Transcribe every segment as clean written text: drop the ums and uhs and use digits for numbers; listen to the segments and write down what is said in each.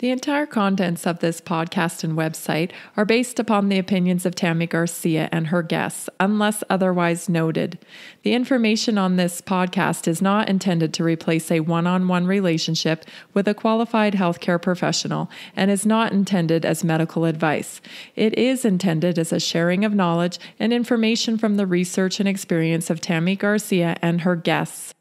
The entire contents of this podcast and website are based upon the opinions of Tammy Garcia and her guests, unless otherwise noted. The information on this podcast is not intended to replace a one-on-one relationship with a qualified healthcare professional and is not intended as medical advice. It is intended as a sharing of knowledge and information from the research and experience of Tammy Garcia and her guests.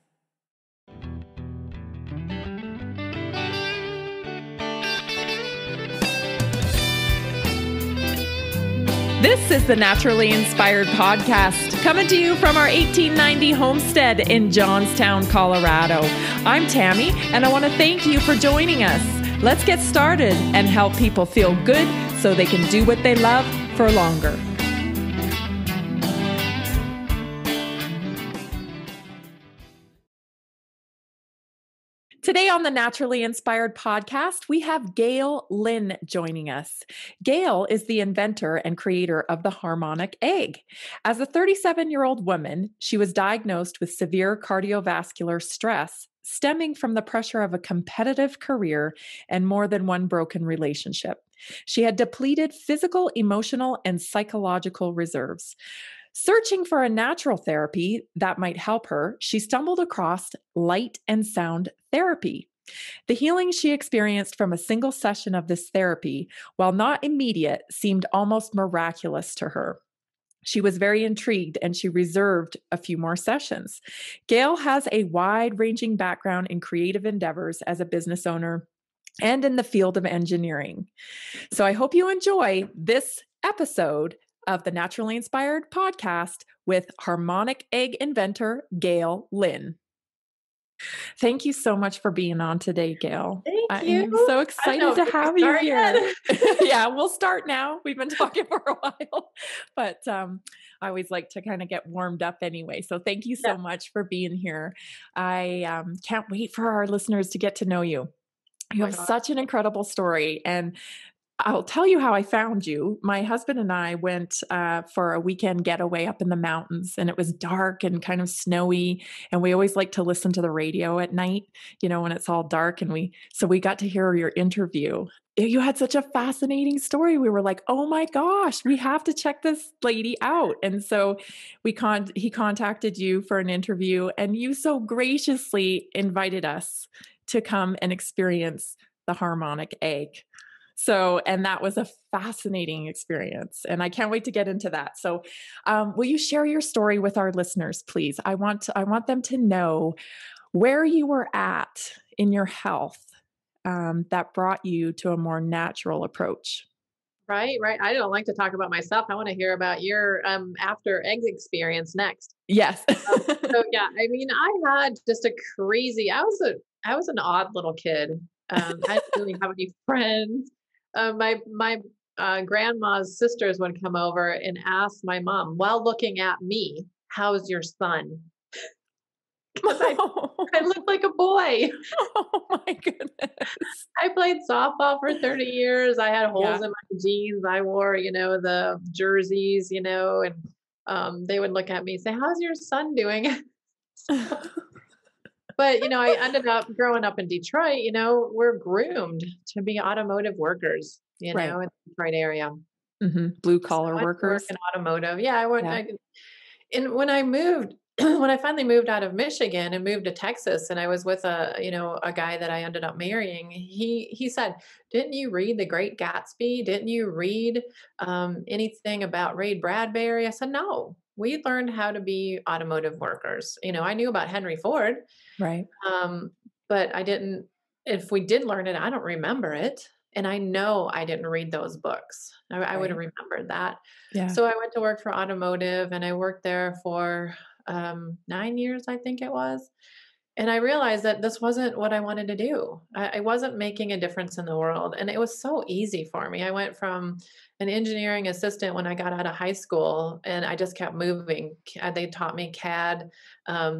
This is the Naturally Inspired Podcast, coming to you from our 1890 homestead in Johnstown, Colorado. I'm Tammy, and I want to thank you for joining us. Let's get started and help people feel good so they can do what they love for longer. Today on the Naturally Inspired Podcast, we have Gail Lynn joining us. Gail is the inventor and creator of the Harmonic Egg. As a 37-year-old woman, she was diagnosed with severe cardiovascular stress stemming from the pressure of a competitive career and more than one broken relationship. She had depleted physical, emotional, and psychological reserves. Searching for a natural therapy that might help her, she stumbled across light and sound therapy. The healing she experienced from a single session of this therapy, while not immediate, seemed almost miraculous to her. She was very intrigued and she reserved a few more sessions. Gail has a wide-ranging background in creative endeavors as a business owner and in the field of engineering. So I hope you enjoy this episode of the Naturally Inspired Podcast with Harmonic Egg inventor Gail Lynn. Thank you so much for being on today, Gail. Thank you. I'm so excited to have you here. Yeah, we'll start now. We've been talking for a while, but I always like to kind of get warmed up anyway. So thank you so much for being here. I can't wait for our listeners to get to know you. You have such an incredible story, and I'll tell you how I found you. My husband and I went for a weekend getaway up in the mountains, and it was dark and kind of snowy. And we always like to listen to the radio at night, you know, when it's all dark. And we got to hear your interview. You had such a fascinating story. We were like, oh my gosh, we have to check this lady out. And so he contacted you for an interview, and you so graciously invited us to come and experience the Harmonic Egg. So, and that was a fascinating experience, and I can't wait to get into that. So, will you share your story with our listeners, please? I want them to know where you were at in your health that brought you to a more natural approach. Right. I don't like to talk about myself. I want to hear about your after egg experience next. Yes. So yeah, I mean, I had just a crazy. I was an odd little kid. I didn't really have any friends. My grandma's sisters would come over and ask my mom, while looking at me, "How's your son?" Because I looked like a boy. Oh my goodness. I played softball for 30 years. I had holes in my jeans. I wore, the jerseys, and they would look at me and say, "How's your son doing?" But, I ended up growing up in Detroit. We're groomed to be automotive workers, Right. in the Detroit area. Mm-hmm. Blue collar workers. In automotive. Yeah, I went. Yeah. And when I moved, when I finally moved out of Michigan and moved to Texas, and I was with a guy that I ended up marrying, he said, "Didn't you read The Great Gatsby? Didn't you read anything about Ray Bradbury?" I said, "No, we learned how to be automotive workers." I knew about Henry Ford. Right. But I didn't, if we did learn it, I don't remember it. And I know I didn't read those books. I would have remembered that. Yeah. So I went to work for automotive, and I worked there for 9 years, I think it was. And I realized that this wasn't what I wanted to do. I wasn't making a difference in the world. And it was so easy for me. I went from an engineering assistant when I got out of high school, and I just kept moving. They taught me CAD.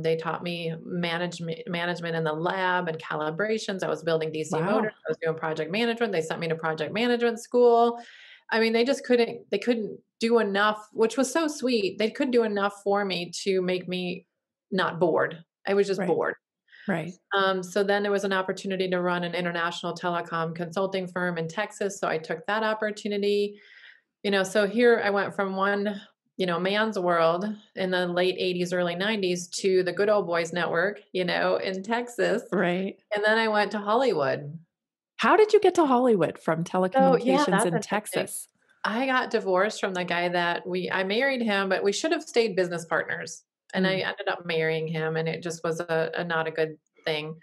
They taught me management in the lab and calibrations. I was building DC motors. I was doing project management. They sent me to project management school. I mean, they couldn't do enough, which was so sweet. They couldn't do enough for me to make me not bored. I was just bored. Right. So then there was an opportunity to run an international telecom consulting firm in Texas. So I took that opportunity. So here I went from one, man's world in the late 80s, early 90s to the good old boys network, in Texas. Right. And then I went to Hollywood. How did you get to Hollywood from So yeah, telecommunications that's in interesting. Texas? I got divorced from the guy that I married him, but we should have stayed business partners. And I Mm. ended up marrying him, and it just was a not a good thing.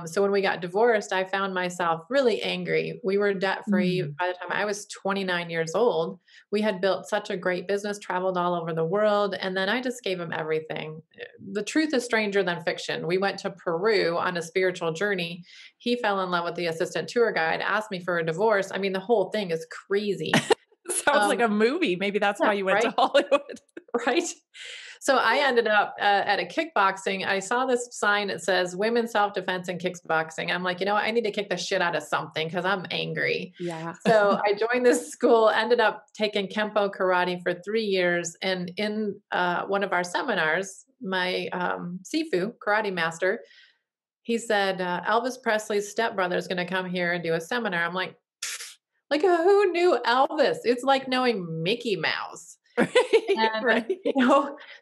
So when we got divorced, I found myself really angry. We were debt free Mm. by the time I was 29 years old. We had built such a great business, traveled all over the world, and then I just gave him everything. The truth is stranger than fiction. We went to Peru on a spiritual journey. He fell in love with the assistant tour guide, asked me for a divorce. I mean, the whole thing is crazy. Sounds like Um, a movie. Maybe that's yeah, why you went right, to Hollywood. right. So I ended up at a kickboxing. I saw this sign that says women's self defense and kickboxing. I'm like, I need to kick the shit out of something because I'm angry. Yeah. So I joined this school, ended up taking Kempo karate for 3 years. And in one of our seminars, my Sifu, karate master, he said, Elvis Presley's stepbrother is going to come here and do a seminar. I'm like, who knew Elvis? It's like knowing Mickey Mouse. Right, And, right.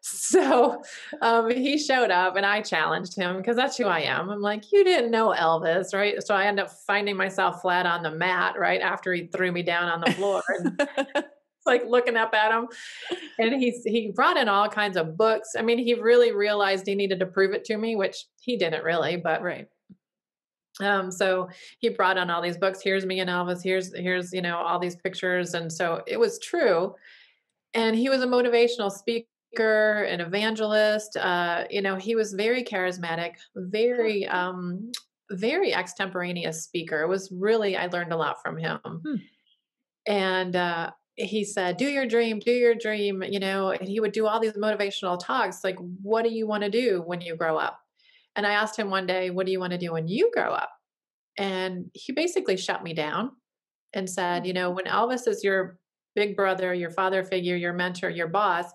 so he showed up and I challenged him because that's who I am. I'm like, you didn't know Elvis, right? So I end up finding myself flat on the mat right after he threw me down on the floor and like looking up at him. And he brought in all kinds of books. I mean, he really realized he needed to prove it to me, which he didn't really, but Right. so he brought on all these books. Here's me and Elvis. Here's all these pictures. And so it was true. And he was a motivational speaker, an evangelist. He was very charismatic, very extemporaneous speaker. It was really, I learned a lot from him. Hmm. And he said, do your dream, do your dream, and he would do all these motivational talks. Like, what do you want to do when you grow up? And I asked him one day, what do you want to do when you grow up? And he basically shut me down and said, when Elvis is your big brother, your father figure, your mentor, your boss,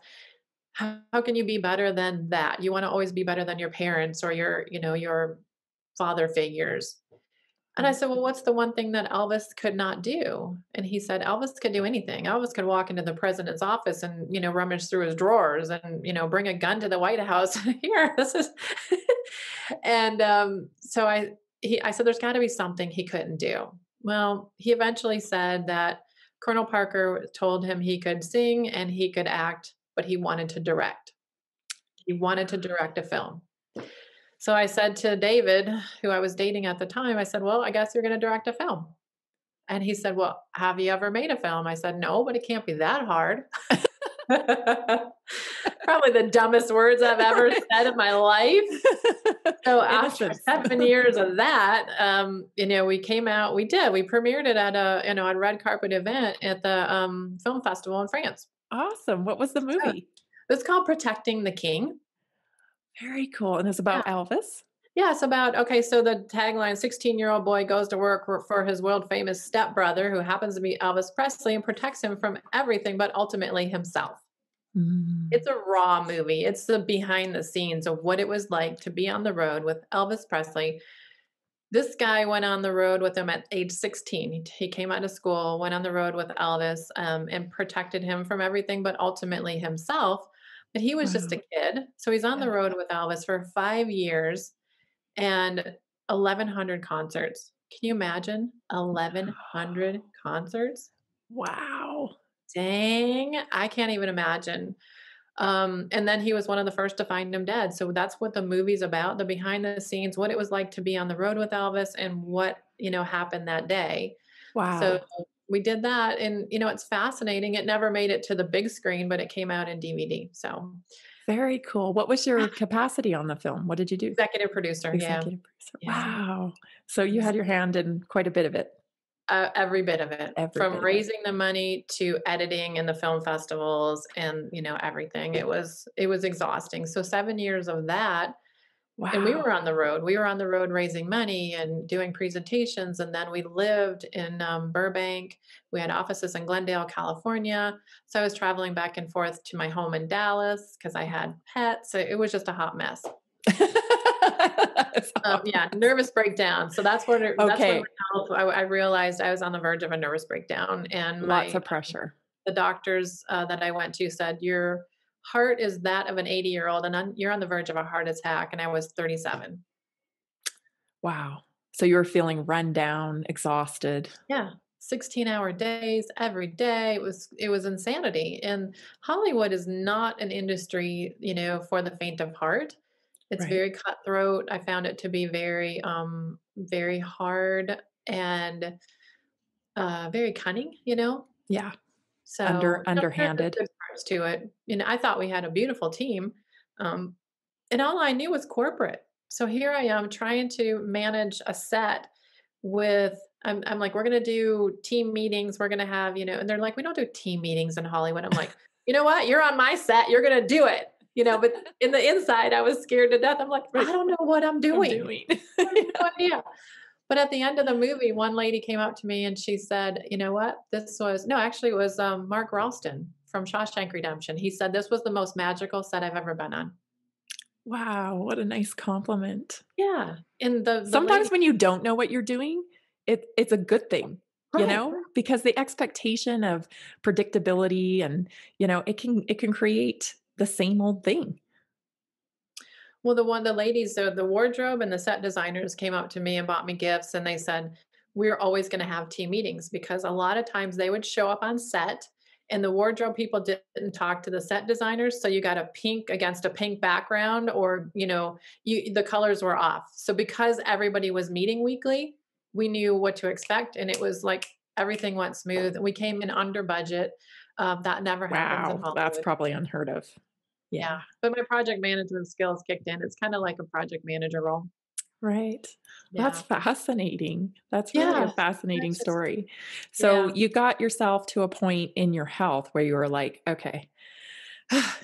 how can you be better than that? You want to always be better than your parents or your father figures. And I Right. said, well, what's the one thing that Elvis could not do? And he said, Elvis could do anything. Elvis could walk into the president's office and, rummage through his drawers and, bring a gun to the White House. Here, this is. And so I said, there's got to be something he couldn't do. Well, he eventually said that Colonel Parker told him he could sing and he could act, but he wanted to direct. He wanted to direct a film. So I said to David, who I was dating at the time, I said, well, I guess you're going to direct a film. And he said, well, have you ever made a film? I said, no, but it can't be that hard. Probably the dumbest words I've ever said in my life. So after 7 years of that, we came out, we premiered it at a red carpet event at the film festival in France. Awesome. What was the movie? It's called Protecting the King. Very cool. And it's about Elvis? Yeah, it's about, so the tagline, 16-year-old boy goes to work for his world famous stepbrother who happens to be Elvis Presley and protects him from everything, but ultimately himself. Mm. It's a raw movie. It's the behind the scenes of what it was like to be on the road with Elvis Presley. This guy went on the road with him at age 16. He came out of school, went on the road with Elvis, and protected him from everything, but ultimately himself. But he was just a kid. So he's on the road with Elvis for 5 years and 1,100 concerts. Can you imagine 1,100 concerts? Wow. Dang, I can't even imagine. And then he was one of the first to find him dead. So that's what the movie's about, the behind the scenes, what it was like to be on the road with Elvis and what, happened that day. Wow. So we did that and, it's fascinating. It never made it to the big screen, but it came out in DVD. So very cool. What was your capacity on the film? What did you do? executive producer. Executive producer. Yeah. Wow. So you had your hand in quite a bit of it. Every bit of it, from raising the money to editing and the film festivals and, everything. It was exhausting. So 7 years of that. Wow. And we were on the road. We were on the road raising money and doing presentations. And then we lived in Burbank. We had offices in Glendale, California. So I was traveling back and forth to my home in Dallas because I had pets. So it was just a hot mess. That's Yeah, nervous breakdown. So that's when okay. my health, I realized I was on the verge of a nervous breakdown, and Lots of pressure. the doctors that I went to said your heart is that of an 80-year-old, and you're on the verge of a heart attack. And I was 37. Wow. So you were feeling run down, exhausted. Yeah. 16-hour days every day. It was insanity. And Hollywood is not an industry, for the faint of heart. It's Right. very cutthroat. I found it to be very, very hard and very cunning. Yeah. So there's Underhanded. good parts to it. I thought we had a beautiful team, and all I knew was corporate. So here I am trying to manage a set with. I'm like, we're gonna do team meetings. We're gonna have, and they're like, we don't do team meetings in Hollywood. I'm like, you know what? You're on my set. You're gonna do it. But in the inside, I was scared to death. I'm like, I don't know what I'm doing. I have no idea. But at the end of the movie, one lady came up to me and she said, "You know what? Actually, it was Mark Ralston from Shawshank Redemption. He said this was the most magical set I've ever been on." Wow, what a nice compliment. Yeah, and the Sometimes lady, when you don't know what you're doing, it's a good thing, right? because the expectation of predictability and, it can create the same old thing. Well, the ladies, the wardrobe and the set designers came up to me and bought me gifts, and they said, "We're always going to have team meetings," because a lot of times they would show up on set, and the wardrobe people didn't talk to the set designers, so you got a pink against a pink background, or the colors were off. So because everybody was meeting weekly, we knew what to expect, and it was like everything went smooth. We came in under budget. That never happens in Wow, that's Hollywood. probably unheard of. Yeah, Yeah. but my project management skills kicked in. It's kind of like a project manager role. Right. That's Yeah. fascinating. That's really a Yeah. fascinating That's just story. So yeah. you got yourself to a point in your health where you were like, okay,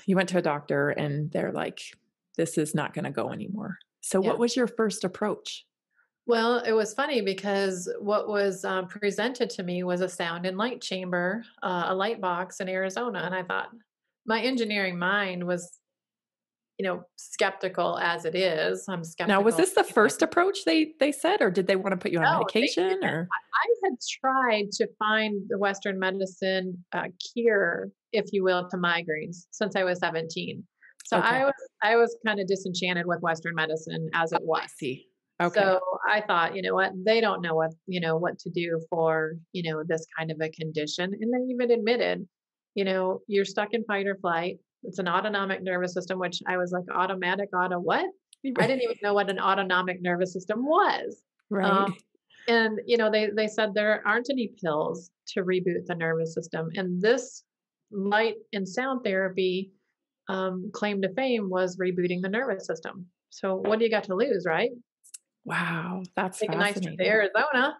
you went to a doctor and they're like, this is not going to go anymore. So what Yeah. was your first approach? Well, it was funny because what was presented to me was a sound and light chamber, a light box in Arizona. And I thought my engineering mind was, skeptical as it is. I'm Now, was skeptical of this the first anything. approach they said, or did they want to put you on No, they medication didn't. or? I had tried to find the Western medicine cure, if you will, to migraines since I was 17. So Okay. I was kind of disenchanted with Western medicine as Oh, it was. I see. Okay. So I thought, you know what, they don't know what to do for, this kind of a condition. And they even admitted, you're stuck in fight or flight. It's an autonomic nervous system, which I was like, automatic, auto what? I didn't even know what an autonomic nervous system was. Um, Right. and they said there aren't any pills to reboot the nervous system. And this light and sound therapy claim to fame was rebooting the nervous system. So what do you got to lose, right? Wow. That's Take a nice trip to fascinating. Arizona.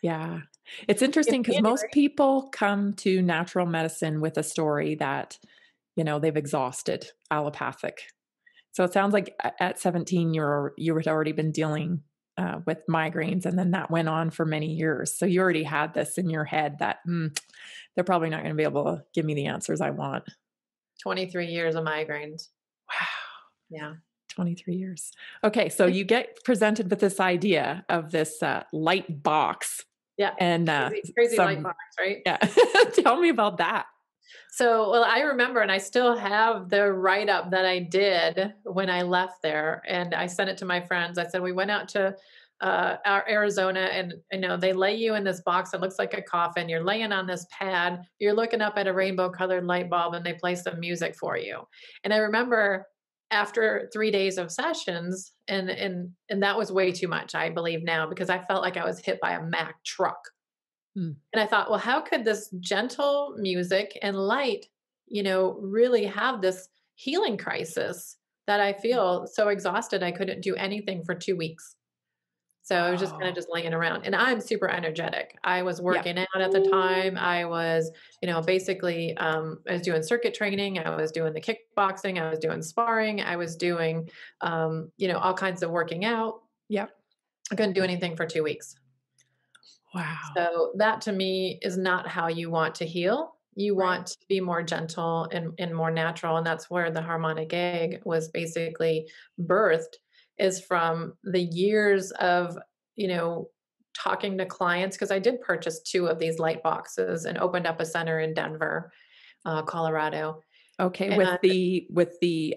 Yeah. It's In interesting because most January. people come to natural medicine with a story that, they've exhausted allopathic. So it sounds like at 17, you had already been dealing with migraines, and then that went on for many years. So you already had this in your head that they're probably not going to be able to give me the answers I want. 23 years of migraines. Wow. Yeah. 23 years. Okay. So you get presented with this idea of this light box Yeah. and Crazy light box, right? yeah. Tell me about that. So, well, I remember, and I still have the write up that I did when I left there, and I sent it to my friends. I said, we went out to our Arizona, and they lay you in this box that looks like a coffin. You're laying on this pad, you're looking up at a rainbow colored light bulb, and they play some music for you. And I remember after 3 days of sessions, and that was way too much, I believe now, because I felt like I was hit by a Mack truck. Hmm. And I thought, well, how could this gentle music and light, really have this healing crisis that I feel so exhausted I couldn't do anything for 2 weeks. So I was just kind of Wow. just laying around, and I'm super energetic. I was Yeah. working out at the time. I was, basically, I was doing circuit training. I was doing the kickboxing. I was doing sparring. I was doing, all kinds of working out. Yep. I couldn't do anything for 2 weeks. Wow. So that to me is not how you want to heal. You Right. want to be more gentle and more natural. And that's where the harmonic egg was basically birthed. is from the years of, you know, talking to clients, because I did purchase 2 of these light boxes and opened up a center in Denver, Colorado. Okay, And with the,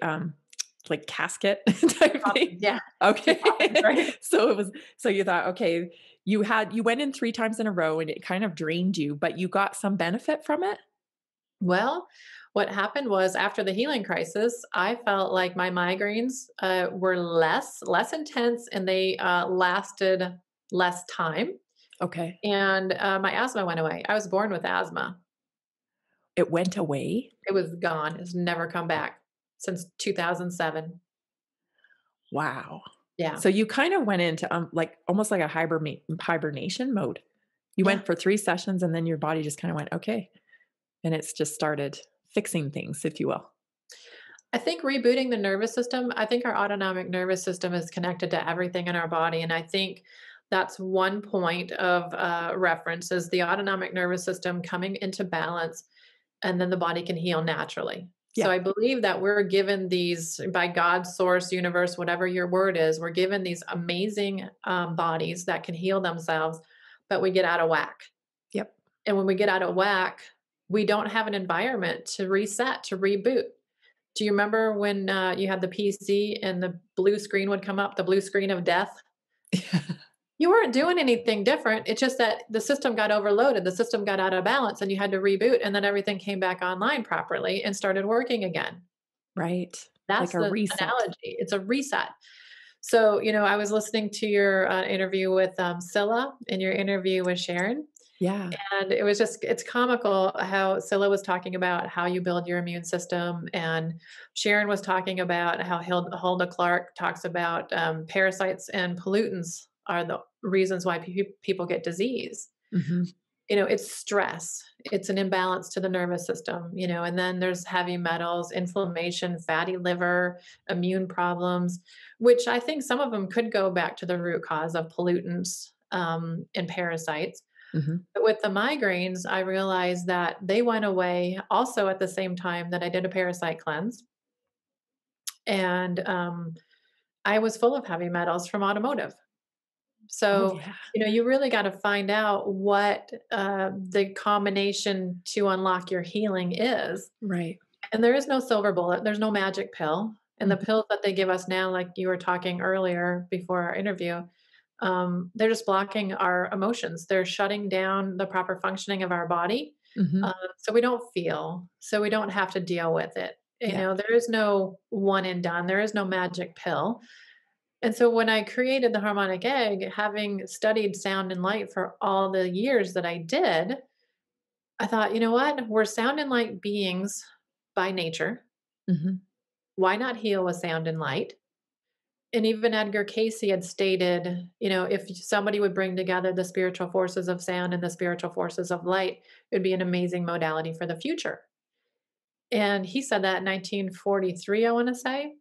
like, casket type thing? yeah, 2 Okay. coffins, right? So you thought, okay, you went in 3 times in a row and it kind of drained you, but you got some benefit from it? Well, what happened was after the healing crisis, I felt like my migraines were less intense, and they lasted less time. Okay. And my asthma went away. I was born with asthma. It went away? It was gone. It's never come back since 2007. Wow. Yeah. So you kind of went into, like, almost like a hibernation mode. You Yeah. went for 3 sessions and then your body just kinda went, "Okay," and it's just started fixing things, if you will. I think rebooting the nervous system, I think our autonomic nervous system is connected to everything in our body. And I think that's one point of reference is the autonomic nervous system coming into balance, and then the body can heal naturally. So Yeah, I believe that we're given these by God, source, universe, whatever your word is, we're given these amazing bodies that can heal themselves, but we get out of whack. yep. And when we get out of whack, we don't have an environment to reset, to reboot. Do you remember when you had the PC and the blue screen would come up, the blue screen of death? You weren't doing anything different. It's just that the system got overloaded, the system got out of balance, and you had to reboot, and then everything came back online properly and started working again. Right. Like That's a the reset. analogy. It's a reset. So, you know, I was listening to your interview with Scylla and your interview with Sharon. Yeah. And it was just, it's comical how Scylla was talking about how you build your immune system. And Sharon was talking about how Hulda Clark talks about parasites and pollutants are the reasons why people get disease. Mhm. You know, it's stress, it's an imbalance to the nervous system, you know, and then there's heavy metals, inflammation, fatty liver, immune problems, which I think some of them could go back to the root cause of pollutants and parasites. Mhm. But with the migraines, I realized that they went away also at the same time that I did a parasite cleanse. And I was full of heavy metals from automotive. Oh, So, yeah. you know, you really got to find out what the combination to unlock your healing is. Right. And there is no silver bullet, there's no magic pill. And the Mhm. pills that they give us now, like you were talking earlier before our interview, they're just blocking our emotions. They're shutting down the proper functioning of our body. Mhm. So we don't feel, so we don't have to deal with it. You Yeah. know, there is no one and done, there is no magic pill. And so when I created the harmonic egg, having studied sound and light for all the years that I did, I thought, you know what? We're sound and light beings by nature. Mhm. Why not heal with sound and light? And even Edgar Casey had stated, you know, if somebody would bring together the spiritual forces of sound and the spiritual forces of light, it would be an amazing modality for the future. And he said that in 1943, I want to say.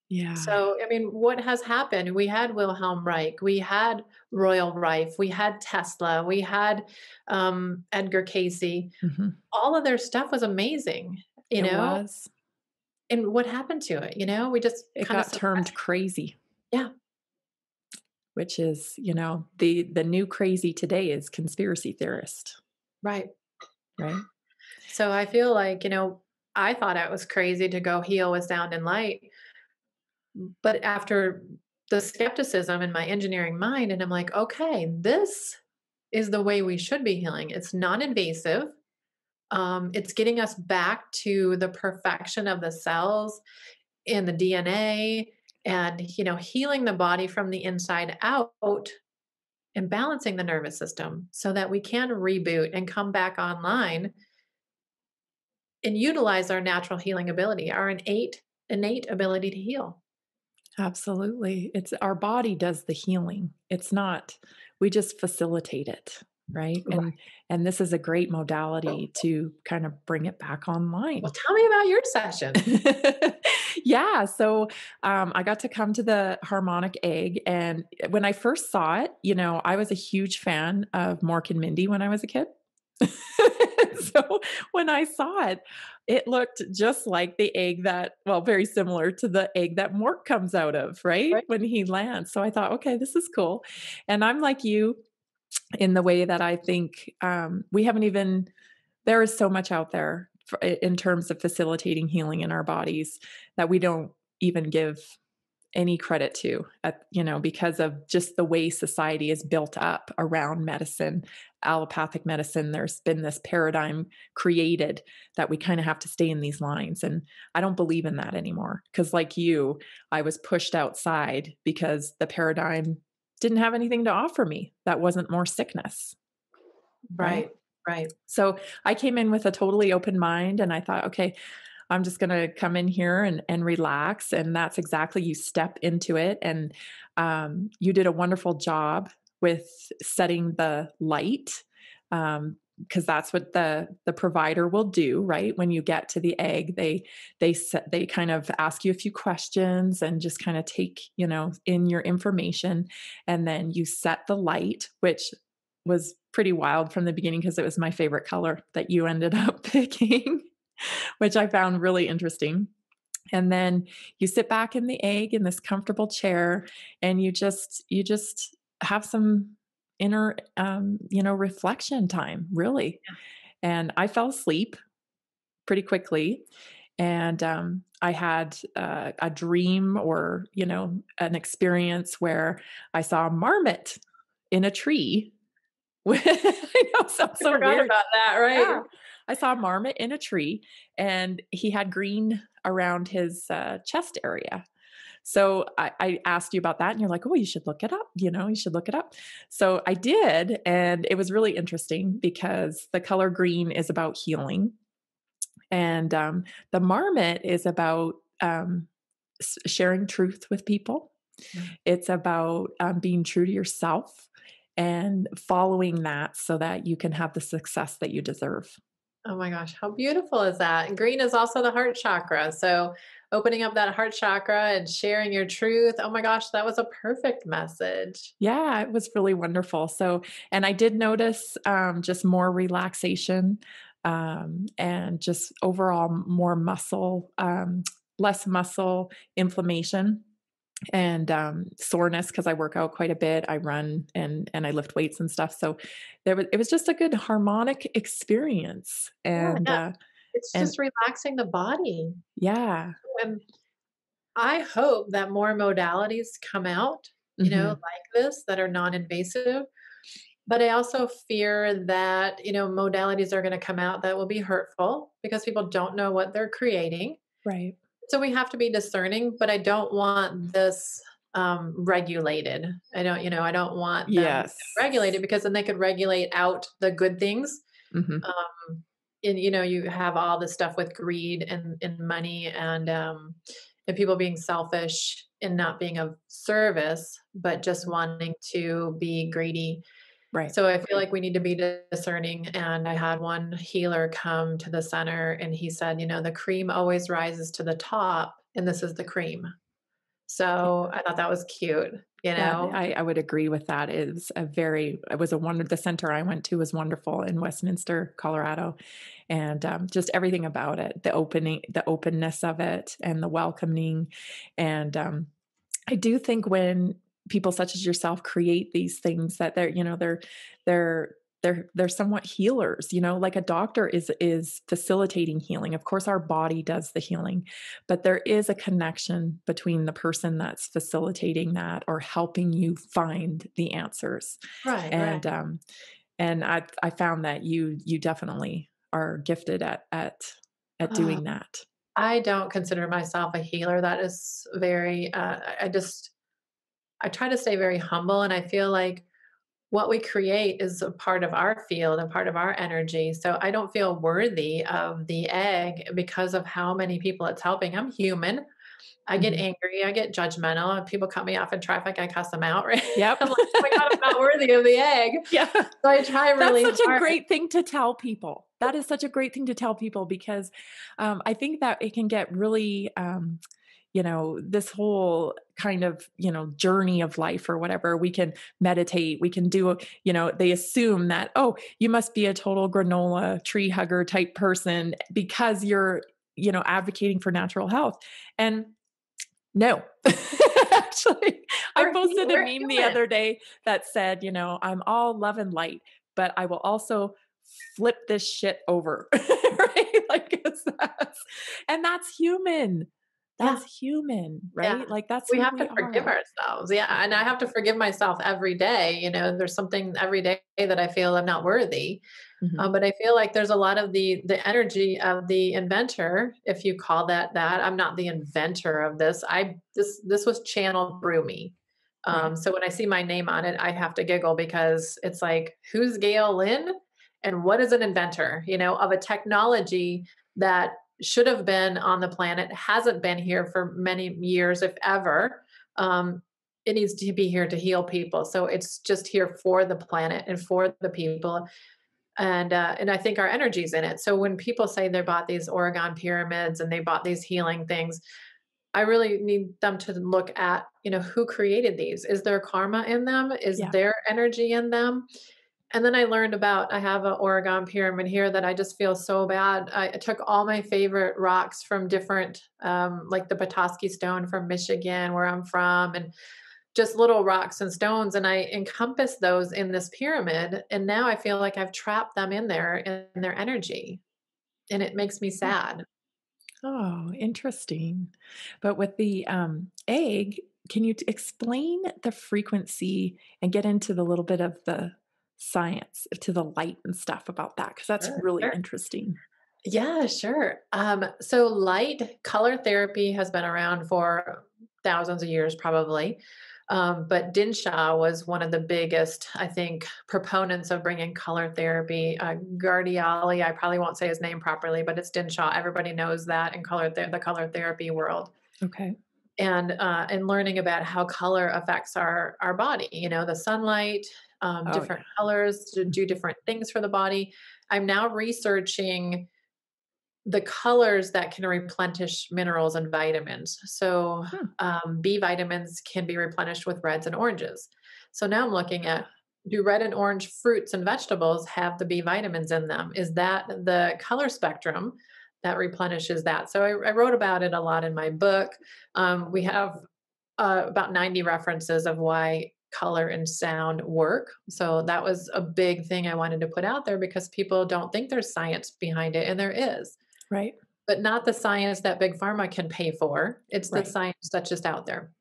Yeah. So, I mean, what has happened? We had Wilhelm Reich, we had Royal Rife, we had Tesla, we had Edgar Casey. Mhm. All of their stuff was amazing, you It know? was. And what happened to it? You know, we just It kind of got suppressed. termed crazy, Yeah, which is, the new crazy today is conspiracy theorist, right. right? So I feel like, you know, I thought it was crazy to go heal with sound and light. But after the skepticism in my engineering mind, and I'm like, okay, this is the way we should be healing. It's non invasive. It's getting us back to the perfection of the cells and the DNA, and, you know, healing the body from the inside out and balancing the nervous system so that we can reboot and come back online and utilize our natural healing ability, our innate ability to heal. Absolutely. It's our body does the healing. It's not we just facilitate it, right? Right. And this is a great modality to kind of bring it back Well, online. tell me about your sessions. Yeah, so, I got to come to the Harmonic Egg, and when I first saw it, I was a huge fan of Mork and Mindy when I was a kid. So when I saw it, it looked just like the egg that, well, very similar to the egg that Mork comes out of, right? Right. When he lands. So I thought, okay, this is cool. And I'm like you in the way that I think we haven't even, there is so much out there in terms of facilitating healing in our bodies that we don't even give any credit to, because of just the way society is built up around medicine, allopathic medicine. There's been this paradigm created that we kind of have to stay in these lines. And I don't believe in that anymore. Because like you, I was pushed outside because the paradigm didn't have anything to offer me that wasn't more sickness. Right. Right. So I came in with a totally open mind and I thought, okay, I'm just going to come in here and relax. And that's exactly, you step into it. And you did a wonderful job with setting the light. Because that's what the provider will do, right? When you get to the egg, they kind of ask you a few questions and just kind of take, in your information. And then you set the light, which was pretty wild from the beginning because it was my favorite color that you ended up picking, which I found really interesting. And then you sit back in the egg in this comfortable chair and you just have some inner, reflection time, really. And I fell asleep pretty quickly. And I had a dream or, an experience where I saw a marmot in a tree. I know, sounds so Forgot weird. about that, right? Yeah. I saw a marmot in a tree and he had green around his chest area. So I asked you about that and you're like, oh, you should look it up. You should look it up. So I did. And it was really interesting because the color green is about healing. And the marmot is about sharing truth with people. It's about being true to yourself and following that so that you can have the success that you deserve. Oh my gosh, how beautiful is that? And green is also the heart chakra. So opening up that heart chakra and sharing your truth. Oh my gosh, that was a perfect message. Yeah, it was really wonderful. So, and I did notice just more relaxation and just overall more muscle, less muscle inflammation and soreness because I work out quite a bit. I run and I lift weights and stuff. So it was just a good harmonic experience. And Yeah, it's and just relaxing the body. yeah. And I hope that more modalities come out, Hmm. like this that are non-invasive. But I also fear that, modalities are going to come out that will be hurtful because people don't know what they're creating. Right. So we have to be discerning, but I don't want this regulated. I don't want them Yes. regulated because then they could regulate out the good things. Hmm. And you have all this stuff with greed and money and people being selfish and not being of service, but just wanting to be greedy. Right. So I feel like we need to be discerning. And I had one healer come to the center and he said, the cream always rises to the top, and this is the cream. So I thought that was cute, Yeah, I would agree with that. It was a wonder. The center I went to was wonderful in Westminster, Colorado. And just everything about it, the openness of it and the welcoming. And I do think when people such as yourself create these things that they're they're somewhat healers, like a doctor is facilitating healing. Of course, our body does the healing, but there is a connection between the person that's facilitating that or helping you find the answers. right, right. And I found that you definitely are gifted at Oh, doing that. I don't consider myself a healer. That is very, I try to stay very humble. And I feel like what we create is a part of our field and part of our energy. So I don't feel worthy of the egg because of how many people it's helping. I'm human. I get Mhm. angry. I get judgmental. If people cut me off in traffic, I cuss them out, right? Yep. I'm like, oh my God, I'm not worthy of the egg. Yeah. So I try That's really such a hard. great thing to tell people. That is such a great thing to tell people because I think that it can get really, this whole kind of, journey of life or whatever. We can meditate, we can do, they assume that, oh, you must be a total granola tree hugger type person because you're, advocating for natural health. And no, actually, I posted a meme the other day that said, I'm all love and light, but I will also flip this shit over, right? Like and that's human. That's human, right? Yeah. Like that's We who have we to forgive are. ourselves. Yeah. And I have to forgive myself every day. There's something every day that I feel I'm not worthy. Mhm. But I feel like there's a lot of the energy of the inventor, if you call that. I'm not the inventor of this. This was channeled through me. Right. So when I see my name on it, I have to giggle because it's like, who's Gail Lynn, and what is an inventor? Of a technology that should have been on the planet, hasn't been here for many years, if ever. It needs to be here to heal people. So it's just here for the planet and for the people, and I think our energy's in it. So when people say they bought these Oregon pyramids and they bought these healing things, I really need them to look at, who created these. Is there karma in them? Is Yeah. there energy in them? And then I have an Oregon pyramid here that I just feel so bad. I took all my favorite rocks from different, like the Petoskey stone from Michigan, where I'm from, and just little rocks and stones, and I encompass those in this pyramid, and now I feel like I've trapped them in there in their energy, and it makes me Hmm. sad. Oh, interesting. But with the egg, can you explain the frequency and get into the little bit of the science to the light and stuff about that? Because that's Sure, really sure. interesting. Yeah, sure. So light color therapy has been around for thousands of years, probably. But Dinshaw was one of the biggest, I think, proponents of bringing color therapy. Gardiali, I probably won't say his name properly, but it's Dinshaw. Everybody knows that in the color therapy world. Okay. And learning about how color affects our body. The sunlight, Oh, different yeah. colors to Mm. do different things for the body. I'm now researching the colors that can replenish minerals and vitamins. So, Hmm. B vitamins can be replenished with reds and oranges. So now I'm looking at, do red and orange fruits and vegetables have the B vitamins in them? Is that the color spectrum that replenishes that? So I wrote about it a lot in my book. We have about 90 references of why color and sound work. So that was a big thing I wanted to put out there because people don't think there's science behind it, and there is, Right. but not the science that big pharma can pay for. It's the Right. science that's just out there.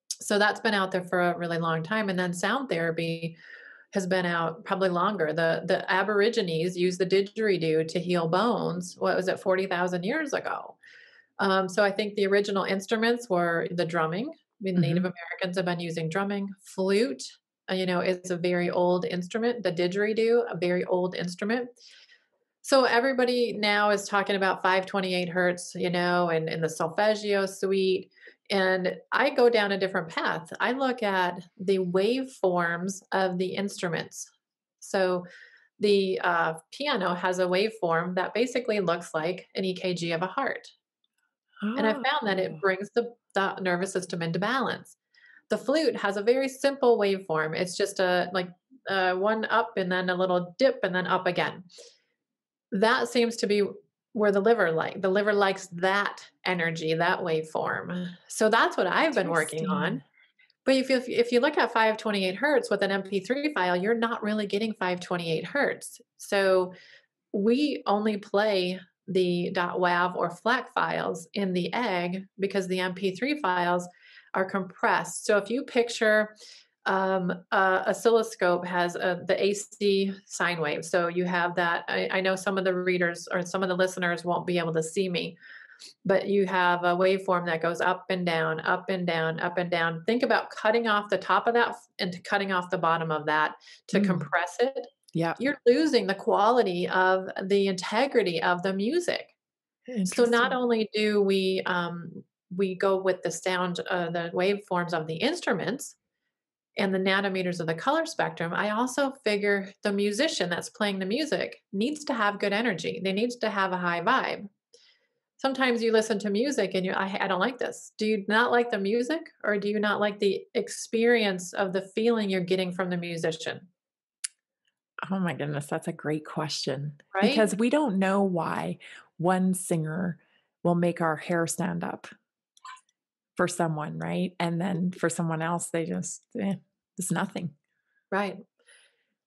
So that's been out there for a really long time. And then sound therapy has been out probably longer. The Aborigines used the didgeridoo to heal bones. What was it, 40,000 years ago? So I think the original instruments were the drumming. I mean, Native Hmm. Americans have been using drumming. Flute, is a very old instrument. The didgeridoo, a very old instrument. So everybody now is talking about 528 hertz, and the solfeggio suite. And I go down a different path. I look at the waveforms of the instruments. So the piano has a waveform that basically looks like an EKG of a heart. And I found that it Oh, brings the nervous system into balance. The flute has a very simple waveform. It's just one up and then a little dip and then up again. That seems to be where the liver likes that energy, that waveform. So that's what I've been working interesting. on. But if you look at 528 hertz with an MP3 file, you're not really getting 528 hertz. So we only play the .wav or FLAC files in the egg because the MP3 files are compressed. So if you picture oscilloscope has the AC sine wave. So you have that. I know some of the readers or some of the listeners won't be able to see me, but you have a waveform that goes up and down, up and down, up and down. Think about cutting off the top of that and cutting off the bottom of that to Mm. compress it. Yeah. You're losing the quality of the integrity of the music. So not Interesting. only do we go with the sound, the waveforms of the instruments and the nanometers of the color spectrum, I also figure the musician that's playing the music needs to have good energy. They needs to have a high vibe. Sometimes you listen to music and I don't like this. Do you not like the music, or do you not like the experience of the feeling you're getting from the musician? Oh my goodness, that's a great question because Right? we don't know why one singer will make our hair stand up for someone, right? And then for someone else, they just, it's nothing. Right.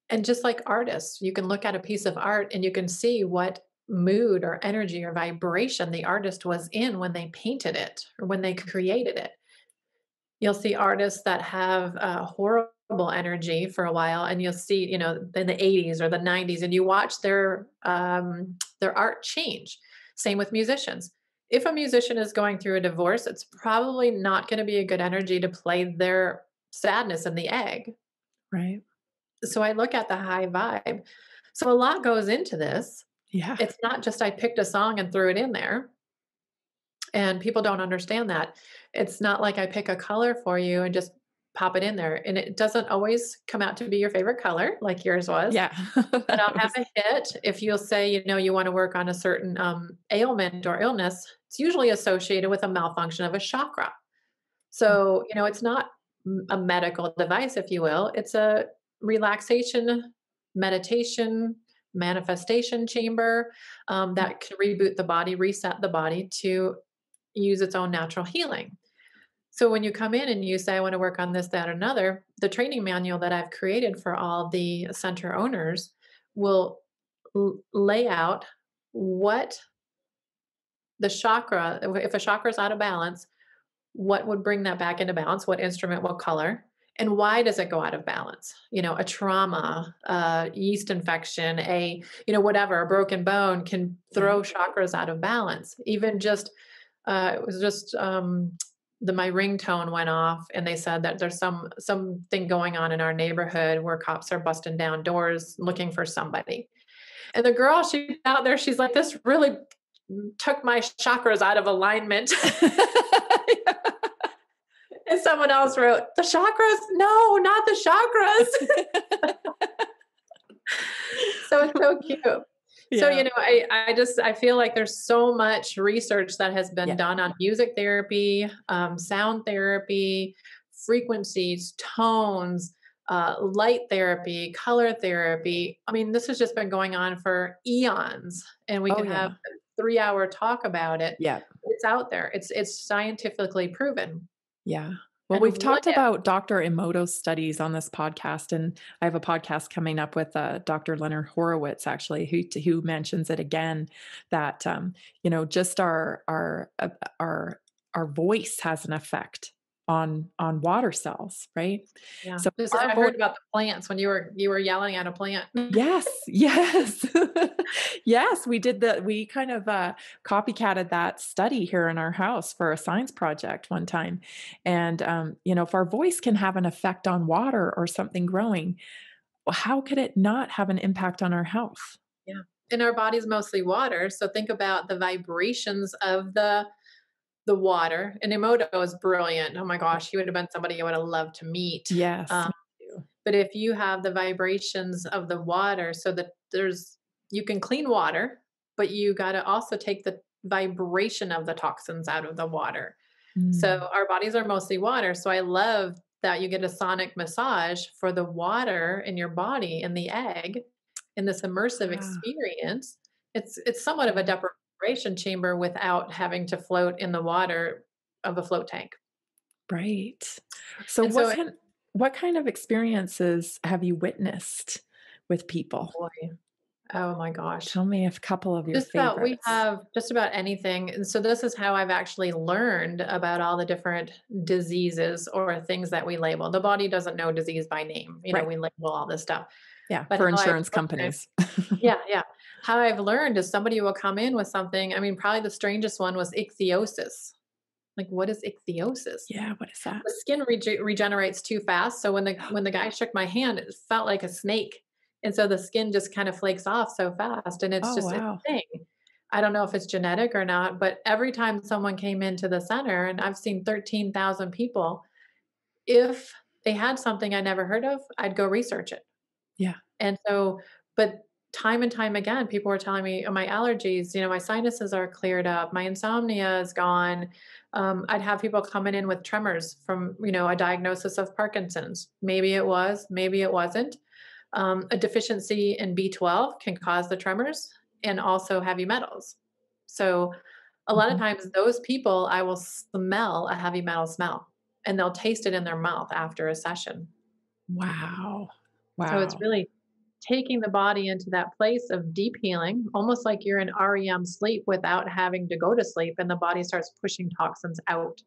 And just like artists, you can look at a piece of art and you can see what mood or energy or vibration the artist was in when they painted it or when they created it. You'll see artists that have horrible energy for a while, and you'll see, in the 80s or the 90s, and you watch their art change. Same with musicians. If a musician is going through a divorce, it's probably not going to be a good energy to play their sadness in the egg. Right. So I look at the high vibe. So a lot goes into this. Yeah. It's not just I picked a song and threw it in there. And people don't understand that. It's not like I pick a color for you and just pop it in there. And it doesn't always come out to be your favorite color like yours was. Yeah. But I'll That have was, a hit if you'll say, you want to work on a certain ailment or illness. It's usually associated with a malfunction of a chakra. So, it's not a medical device, if you will. It's a relaxation, meditation, manifestation chamber that can reboot the body, reset the body to use its own natural healing. So when you come in and you say, I want to work on this, that, or another, the training manual that I've created for all the center owners will lay out what the chakra, if a chakra is out of balance, what would bring that back into balance, what instrument, what color, and why does it go out of balance? A trauma, a yeast infection, whatever, a broken bone can throw chakras out of balance. Even just, it was just, my ringtone went off and they said that there's something going on in our neighborhood where cops are busting down doors looking for somebody. And the girl, she's out there, she's like, this really took my chakras out of alignment. And someone else wrote, the chakras? No, not the chakras. So it's so cute. yeah. So, I feel like there's so much research that has been done on music therapy, sound therapy, frequencies, tones, light therapy, color therapy. I mean, this has just been going on for eons, and we could have a 3-hour talk about it. Yeah. It's out there. It's scientifically proven. Yeah. Well, we've talked about Dr. Emoto's studies on this podcast, and I have a podcast coming up with Dr. Leonard Horowitz, actually, who mentions it again, that just our voice has an effect on water cells, right? Yeah. So I heard about the plants when you were yelling at a plant. Yes, yes. Yes, we kind of copycatted that study here in our house for a science project one time. And if our voice can have an effect on water or something growing, well, how could it not have an impact on our health? Yeah. And our body's mostly water, so think about the vibrations of the water. And Emoto is brilliant. Oh my gosh, he would have been somebody I would have loved to meet. Yes. But if you have the vibrations of the water, so that you can clean water, but you got to also take the vibration of the toxins out of the water. So our bodies are mostly water. So I love that you get a sonic massage for the water in your body in the egg in this immersive experience. It's somewhat of a deprivation chamber without having to float in the water of a float tank. Right. So what kind of experiences have you witnessed with people? Boy. Oh my gosh. Tell me a couple of your favorites. We have just about anything. And so this is how I've actually learned about all the different diseases or things that we label. The body doesn't know disease by name. We label all this stuff. Yeah, but for insurance companies. Yeah. How I've learned is somebody will come in with something. I mean, probably the strangest one was ichthyosis. Like, what is ichthyosis? Yeah, what is that? The skin regenerates too fast. So when the guy shook my hand, it felt like a snake. And so the skin just kind of flakes off so fast. And it's a thing. I don't know if it's genetic or not, but every time someone came into the center, and I've seen 13,000 people, if they had something I never heard of, I'd go research it. Yeah. And so, but time and time again, people were telling me, "Oh, my allergies, my sinuses are cleared up, my insomnia is gone." I'd have people coming in with tremors from, a diagnosis of Parkinson's. Maybe it was, maybe it wasn't. A deficiency in B12 can cause the tremors, and also heavy metals. So a lot of Mhm. times those people, I will smell a heavy metal smell, and they'll taste it in their mouth after a session. Wow. So it's Wow. really taking the body into that place of deep healing, almost like you're in REM sleep without having to go to sleep, and the body starts pushing toxins out.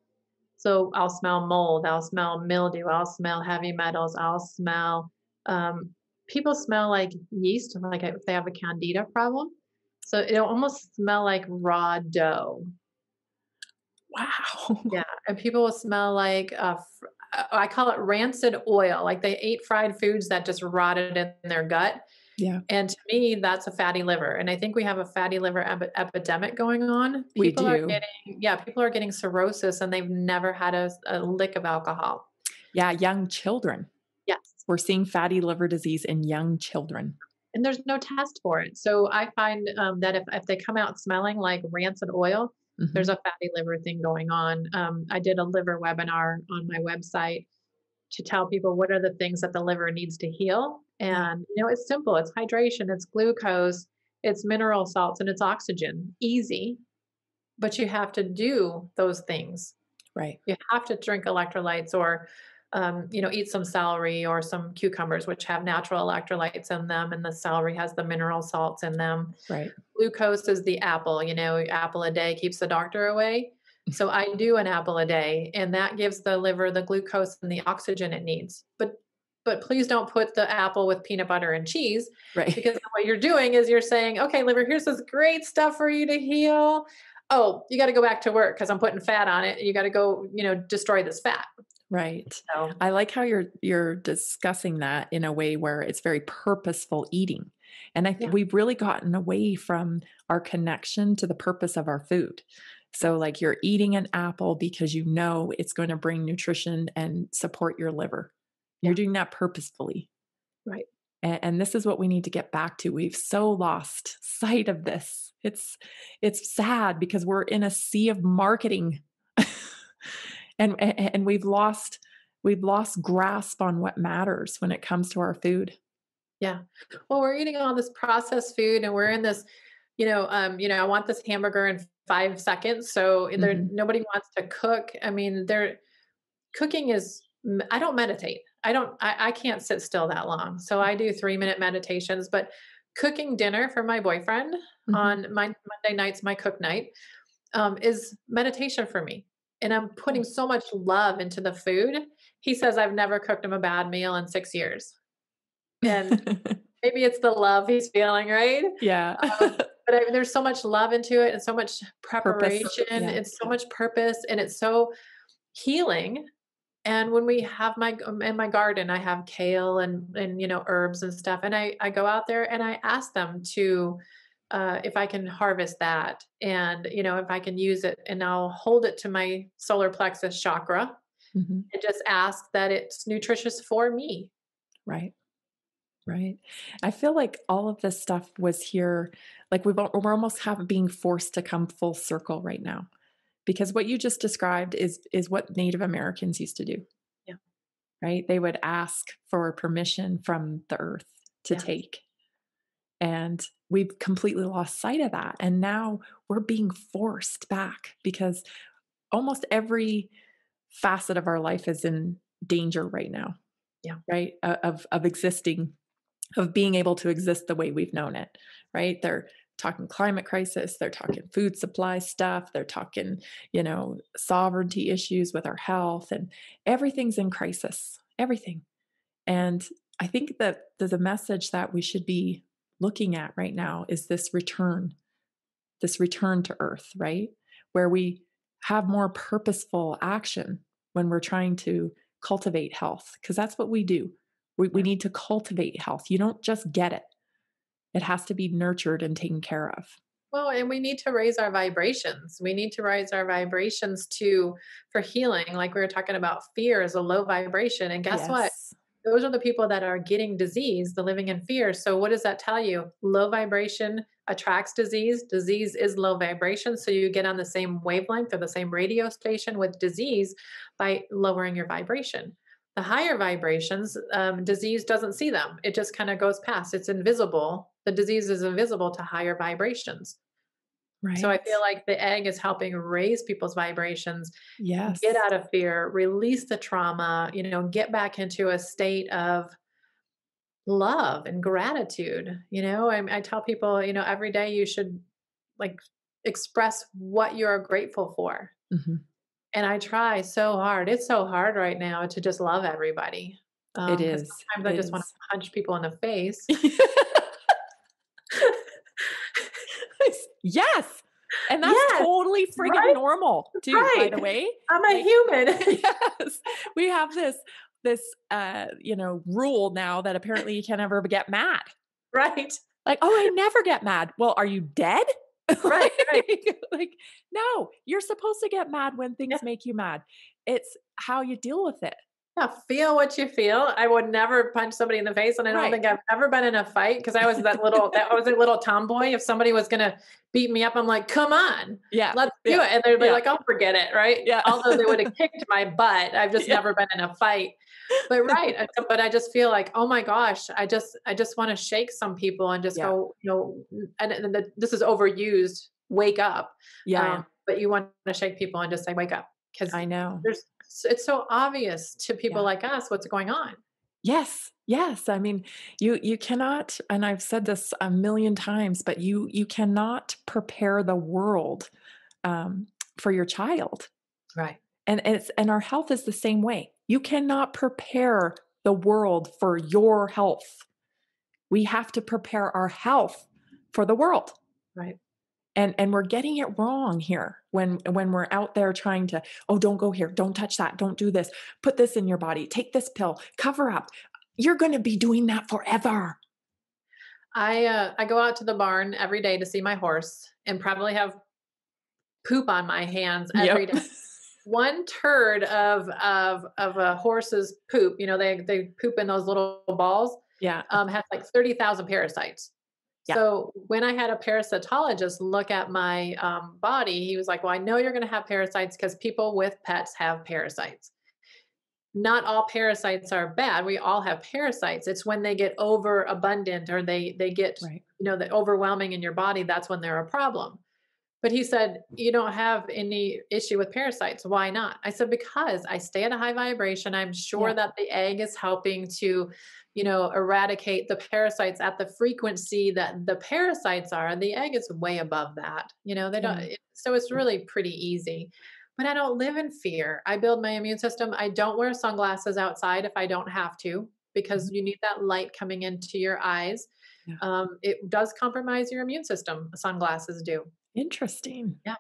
So I'll smell mold, I'll smell mildew, I'll smell heavy metals, I'll smell, people smell like yeast, like if they have a candida problem. So it'll almost smell like raw dough. Wow. Yeah, and people will smell like, I call it rancid oil, like they ate fried foods that just rotted in their gut. Yeah, And to me, that's a fatty liver. And I think we have a fatty liver epidemic going on. we do. People are getting cirrhosis and they've never had a lick of alcohol. Yeah, young children. Yes. We're seeing fatty liver disease in young children. And there's no test for it. So I find that if they come out smelling like rancid oil, there's Mhm. a fatty liver thing going on. I did a liver webinar on my website to tell people what are the things that the liver needs to heal. Yeah, And, it's simple. It's hydration, it's glucose, it's mineral salts, and it's oxygen. Easy, but you have to do those things. right. You have to drink electrolytes or, eat some celery or some cucumbers, which have natural electrolytes in them. And the celery has the mineral salts in them. Right. Glucose is the apple, apple a day keeps the doctor away. So I do an apple a day, and that gives the liver the glucose and the oxygen it needs. But please don't put the apple with peanut butter and cheese, Right. because what you're doing is you're saying, okay, liver, here's this great stuff for you to heal. Oh, you got to go back to work because I'm putting fat on it. You got to go, destroy this fat. Right. So I like how you're discussing that in a way where it's very purposeful eating. And yeah, we've really gotten away from our connection to the purpose of our food. So like you're eating an apple because you know it's going to bring nutrition and support your liver. You're yeah, doing that purposefully. right. And this is what we need to get back to. We've so lost sight of this. It's sad because we're in a sea of marketing. And we've lost grasp on what matters when it comes to our food. Yeah. Well, we're eating all this processed food and we're in this, I want this hamburger in 5 seconds. So there, Mhm. nobody wants to cook. I mean, cooking is, I don't meditate. I can't sit still that long. So I do 3-minute meditations, but cooking dinner for my boyfriend Mhm. on my Monday nights, my cook night, is meditation for me. And I'm putting so much love into the food. He says I've never cooked him a bad meal in 6 years. And maybe it's the love he's feeling, right? Yeah. But there's so much love into it and so much Purpose. preparation. Yeah. It's so much purpose and it's so healing. And when we have in my garden, I have kale and herbs and stuff. And I go out there and I ask them to if I can harvest that and if I can use it, and I'll hold it to my solar plexus chakra Mhm. and just ask that it's nutritious for me. Right. Right. I feel like all of this stuff was here, like we're almost being forced to come full circle right now, because what you just described is what Native Americans used to do, Yeah. right? They would ask for permission from the earth to Yeah. take. And we've completely lost sight of that. And now we're being forced back because almost every facet of our life is in danger right now, Yeah. right? Of existing, of being able to exist the way we've known it, right? They're talking climate crisis, they're talking food supply stuff, they're talking, sovereignty issues with our health, and everything's in crisis, everything. And I think that the message that we should be looking at right now is this return to earth, right? Where we have more purposeful action when we're trying to cultivate health, because that's what we do. We Yeah. need to cultivate health. You don't just get it, it has to be nurtured and taken care of. Well, and we need to raise our vibrations. We need to raise our vibrations for healing. Like we were talking about, fear is a low vibration. And guess what? Yes. those are the people that are getting disease, the living in fear. So what does that tell you? Low vibration attracts disease. Disease is low vibration. So you get on the same wavelength or the same radio station with disease by lowering your vibration. The higher vibrations, disease doesn't see them. It just kind of goes past. It's invisible. The disease is invisible to higher vibrations. So I Right. feel like the egg is helping raise people's vibrations, get Yes. out of fear, release the trauma, get back into a state of love and gratitude. I tell people, every day you should like express what you're grateful for. Mhm. And I try so hard. It's so hard right now to just love everybody. It Because is. sometimes I It just want is. to punch people in the face. Yes. And that's Yes, totally friggin' right, normal too, by right. the way. I'm a Like, human. yes, we have this, rule now that apparently you can never get mad. Right, Like, "Oh, I never get mad." Well, are you dead? right, right. Like, no, you're supposed to get mad when Yeah. things make you mad. It's how you deal with it. Yeah, feel what you feel. I would never punch somebody in the face, and I don't Right. think I've ever been in a fight because I was a little tomboy. If somebody was gonna beat me up, I'm like, "Come on, Yeah. let's do Yeah. it." And they'd be Yeah. like, "Oh, forget it," right? Yeah. Although they would have kicked my butt, I've just Yeah. never been in a fight. But right, but I just feel like, oh my gosh, I just want to shake some people and just Yeah. go, this is overused. Wake up, Yeah. but you want to shake people and just say, wake up, because I know. there's it's so obvious to people Yeah. like us what's going on. Yes. Yes. I mean, you cannot, and I've said this a million times, but you cannot prepare the world um, for your child. Right. And our health is the same way. You cannot prepare the world for your health. We have to prepare our health for the world. Right. And we're getting it wrong here when we're out there trying to, oh, don't go here, don't touch that, don't do this, put this in your body, take this pill, cover up. You're going to be doing that forever. I go out to the barn every day to see my horse and probably have poop on my hands every Yep. day. One turd of a horse's poop, they poop in those little balls, Yeah. has like 30,000 parasites. Yeah. So when I had a parasitologist look at my body, he was like, "Well, I know you're going to have parasites because people with pets have parasites. Not all parasites are bad. We all have parasites. It's when they get overabundant or they get Right. the overwhelming in your body. That's when they're a problem." But he said, "You don't have any issue with parasites. Why not?" I said, "Because I stay at a high vibration. I'm sure Yeah. that the egg is helping to, eradicate the parasites at the frequency that the parasites are. The egg is way above that. They don't, Yeah. so it's really pretty easy. But I don't live in fear. I build my immune system. I don't wear sunglasses outside if I don't have to, because Mhm. you need that light coming into your eyes. Yeah. It does compromise your immune system. Sunglasses do. Interesting. Yeah.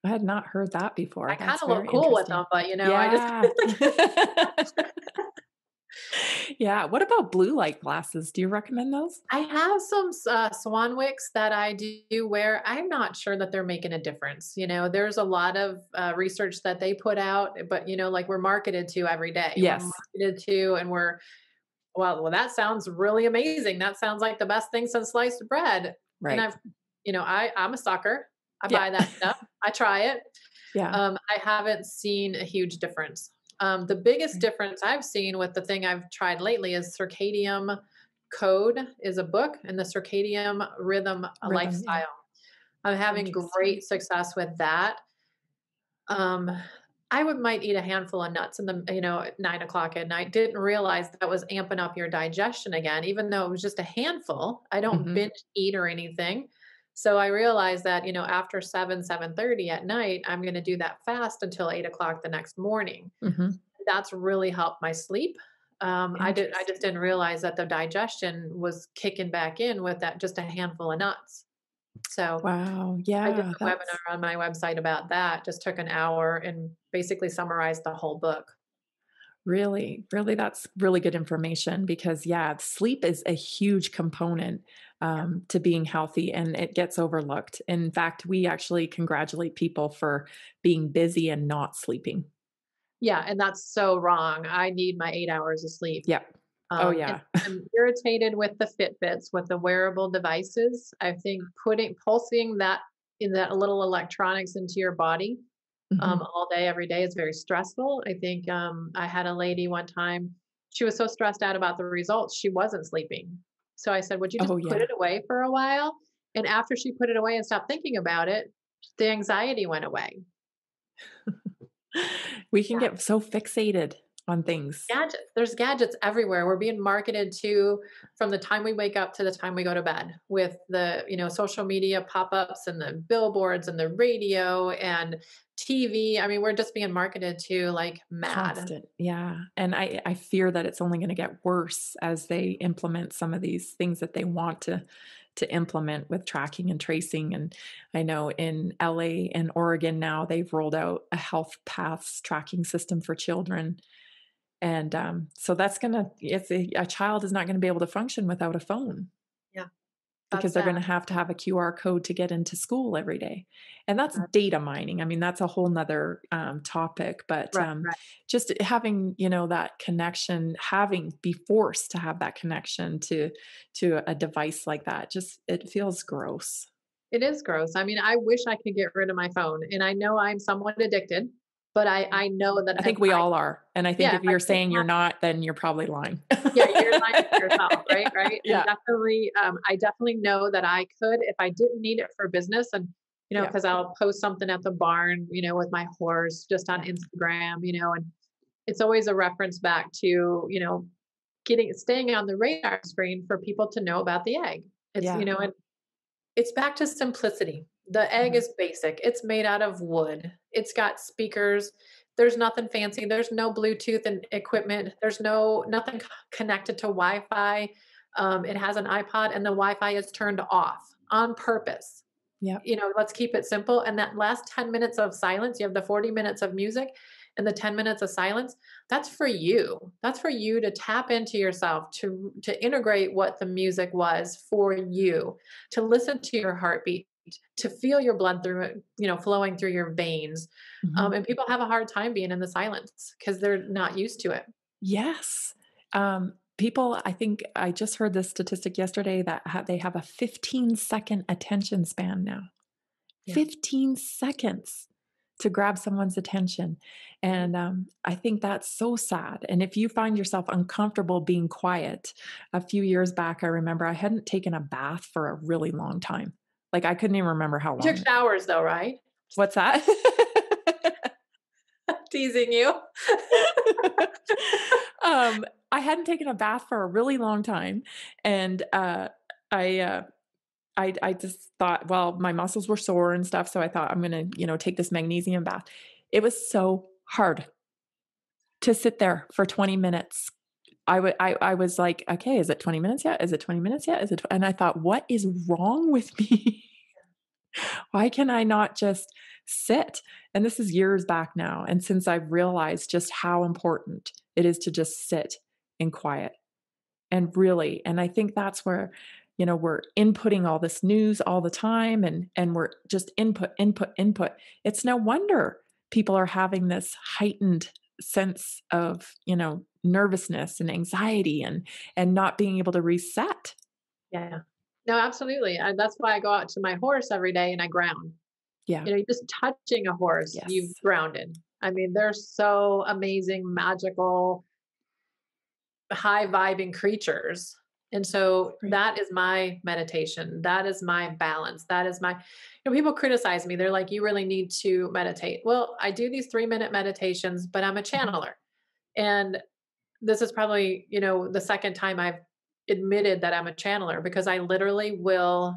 I had not heard that I before. kinda That's look very cool with them, interesting. but, I just Yeah. Yeah. What about blue light glasses? Do you recommend those? I have some Swan wicks that I do wear. I'm not sure that they're making a difference. There's a lot of research that they put out, but, like we're marketed to every day. We're Yes. marketed to, and well, that sounds really amazing. That sounds like the best thing since sliced bread. And Right. I'm a sucker. I Yeah. buy that stuff. I try it. Yeah. I haven't seen a huge difference. The biggest Right. difference I've seen with the thing I've tried lately is Circadian Code is a book, and the Circadian Rhythm a Rhythm. Yeah. lifestyle. I'm having Interesting. great success with that. Um, I might eat a handful of nuts in the at 9 o'clock at night. Didn't realize that was amping up your digestion again, even though it was just a handful. I don't Mhm. binge eat or anything. So I realized that after 7:30 at night, I'm going to do that fast until 8 o'clock the next morning. Mhm. That's really helped my sleep. I just Interesting. didn't realize that the digestion was kicking back in with that just a handful of nuts. So Wow. I did Yeah. a webinar on my website about that, just took an hour and basically summarized the whole book. Really, that's really good information because, yeah, sleep is a huge component Yeah. to being healthy and it gets overlooked. In fact, we actually congratulate people for being busy and not sleeping. Yeah, and that's so wrong. I need my 8 hours of sleep. Yep. Oh, And yeah. I'm irritated with the Fitbits, with the wearable devices. I think pulsing that in that little electronics into your body Mhm. all day, every day is very stressful. I think I had a lady one time, she was so stressed out about the results, she wasn't sleeping. So I said, would you just Oh, put yeah. it away for a while? And after she put it away and stopped thinking about it, the anxiety went away. We can get so fixated on things. There's gadgets everywhere. We're being marketed to from the time we wake up to the time we go to bed with the, social media pop-ups and the billboards and the radio and TV. I mean, we're just being marketed to like mad. Constant, yeah, and I fear that it's only gonna get worse as they implement some of these things that they want to implement with tracking and tracing, and I know in LA and Oregon now, they've rolled out a health paths tracking system for children, and, so that's gonna it's a child is not gonna be able to function without a phone, Yeah, because that's they're sad. gonna have to have a QR code to get into school every day. And that's That's data mining. I mean, that's a whole nother topic, but right, right. just having, that connection, be forced to have that connection to a device like that, just it feels gross. It is gross. I mean, I wish I could get rid of my phone, and I know I'm somewhat addicted, but I know that I if think we I all are. And I think yeah, if if I you're didn't saying you're have not, then you're probably lying. yeah, you're lying to yourself, right, right? And Yeah. definitely, I definitely know that I could if I didn't need it for business and, Yeah. because I'll post something at the barn, with my horse just on Yeah. Instagram, and it's always a reference back to, staying on the radar screen for people to know about the egg. It's, Yeah. and it's back to simplicity. The egg Mhm. is basic. It's made out of wood. It's got speakers. There's nothing fancy. There's no Bluetooth and equipment. There's nothing connected to Wi-Fi. It has an iPod, and the Wi-Fi is turned off on purpose. Yep. Let's keep it simple. And that last 10 minutes of silence, you have the 40 minutes of music and the 10 minutes of silence. That's for you. That's for you to tap into yourself, to integrate what the music was for you, to listen to your heartbeat, to feel your blood through it, flowing through your veins. Mhm. And people have a hard time being in the silence because they're not used to it. Yes. People, I think I just heard this statistic yesterday that they have a 15-second attention span now. Yeah. 15 seconds to grab someone's attention. Mhm. And I think that's so sad. And if you find yourself uncomfortable being quiet, a few years back, I remember I hadn't taken a bath for a really long time. Like I couldn't even remember how You took long. showers though, right? What's that? Teasing you. I hadn't taken a bath for a really long time, and I, uh, I just thought, well, my muscles were sore and stuff, so I thought I'm gonna, take this magnesium bath. It was so hard to sit there for 20 minutes. I was like, okay, is it 20 minutes yet? Is it 20 minutes yet? Is it? And I thought, what is wrong with me? Why can I not just sit? And this is years back now. And since I've realized just how important it is to just sit in quiet and really, and I think that's where, we're inputting all this news all the time and we're just input. It's no wonder people are having this heightened sense of, nervousness and anxiety and not being able to reset. Yeah. No, absolutely. And that's why I go out to my horse every day and I ground. Yeah. Just touching a horse, you've Yes. grounded. I mean, they're so amazing, magical, high vibing creatures. And so Right. that is my meditation. That is my balance. That is my, people criticize me. They're like, you really need to meditate. Well, I do these 3-minute meditations, but I'm a Mhm. channeler. And this is probably, the second time I've admitted that I'm a channeler because I literally will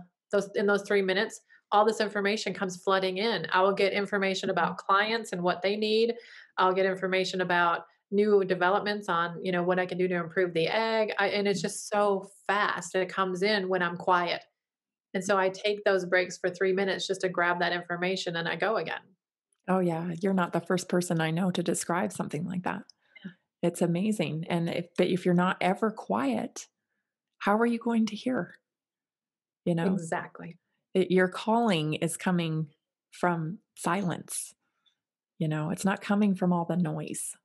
in those 3 minutes, all this information comes flooding in. I will get information Mhm. about clients and what they need. I'll get information about new developments on, what I can do to improve the egg. And it's just so fast. It comes in when I'm quiet. And so I take those breaks for 3 minutes just to grab that information and I go again. Oh, yeah. You're not the first person I know to describe something like that. It's amazing. And if you're not ever quiet, how are you going to hear? You know, Exactly. your calling is coming from silence. It's not coming from all the noise.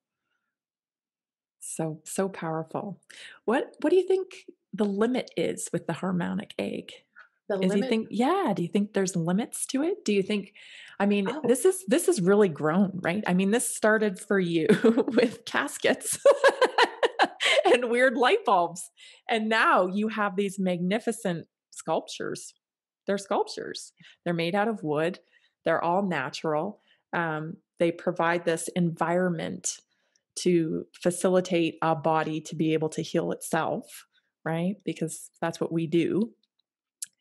So powerful. What do you think the limit is with the harmonic egg? The Do you limit. think, yeah, do you think there's limits to it? Do you think, I mean, Oh, this is really grown, right? I mean, this started for you with caskets and weird light bulbs. And now you have these magnificent sculptures. They're sculptures. They're made out of wood. They're all natural. They provide this environment to facilitate a body to be able to heal itself, right? Because that's what we do.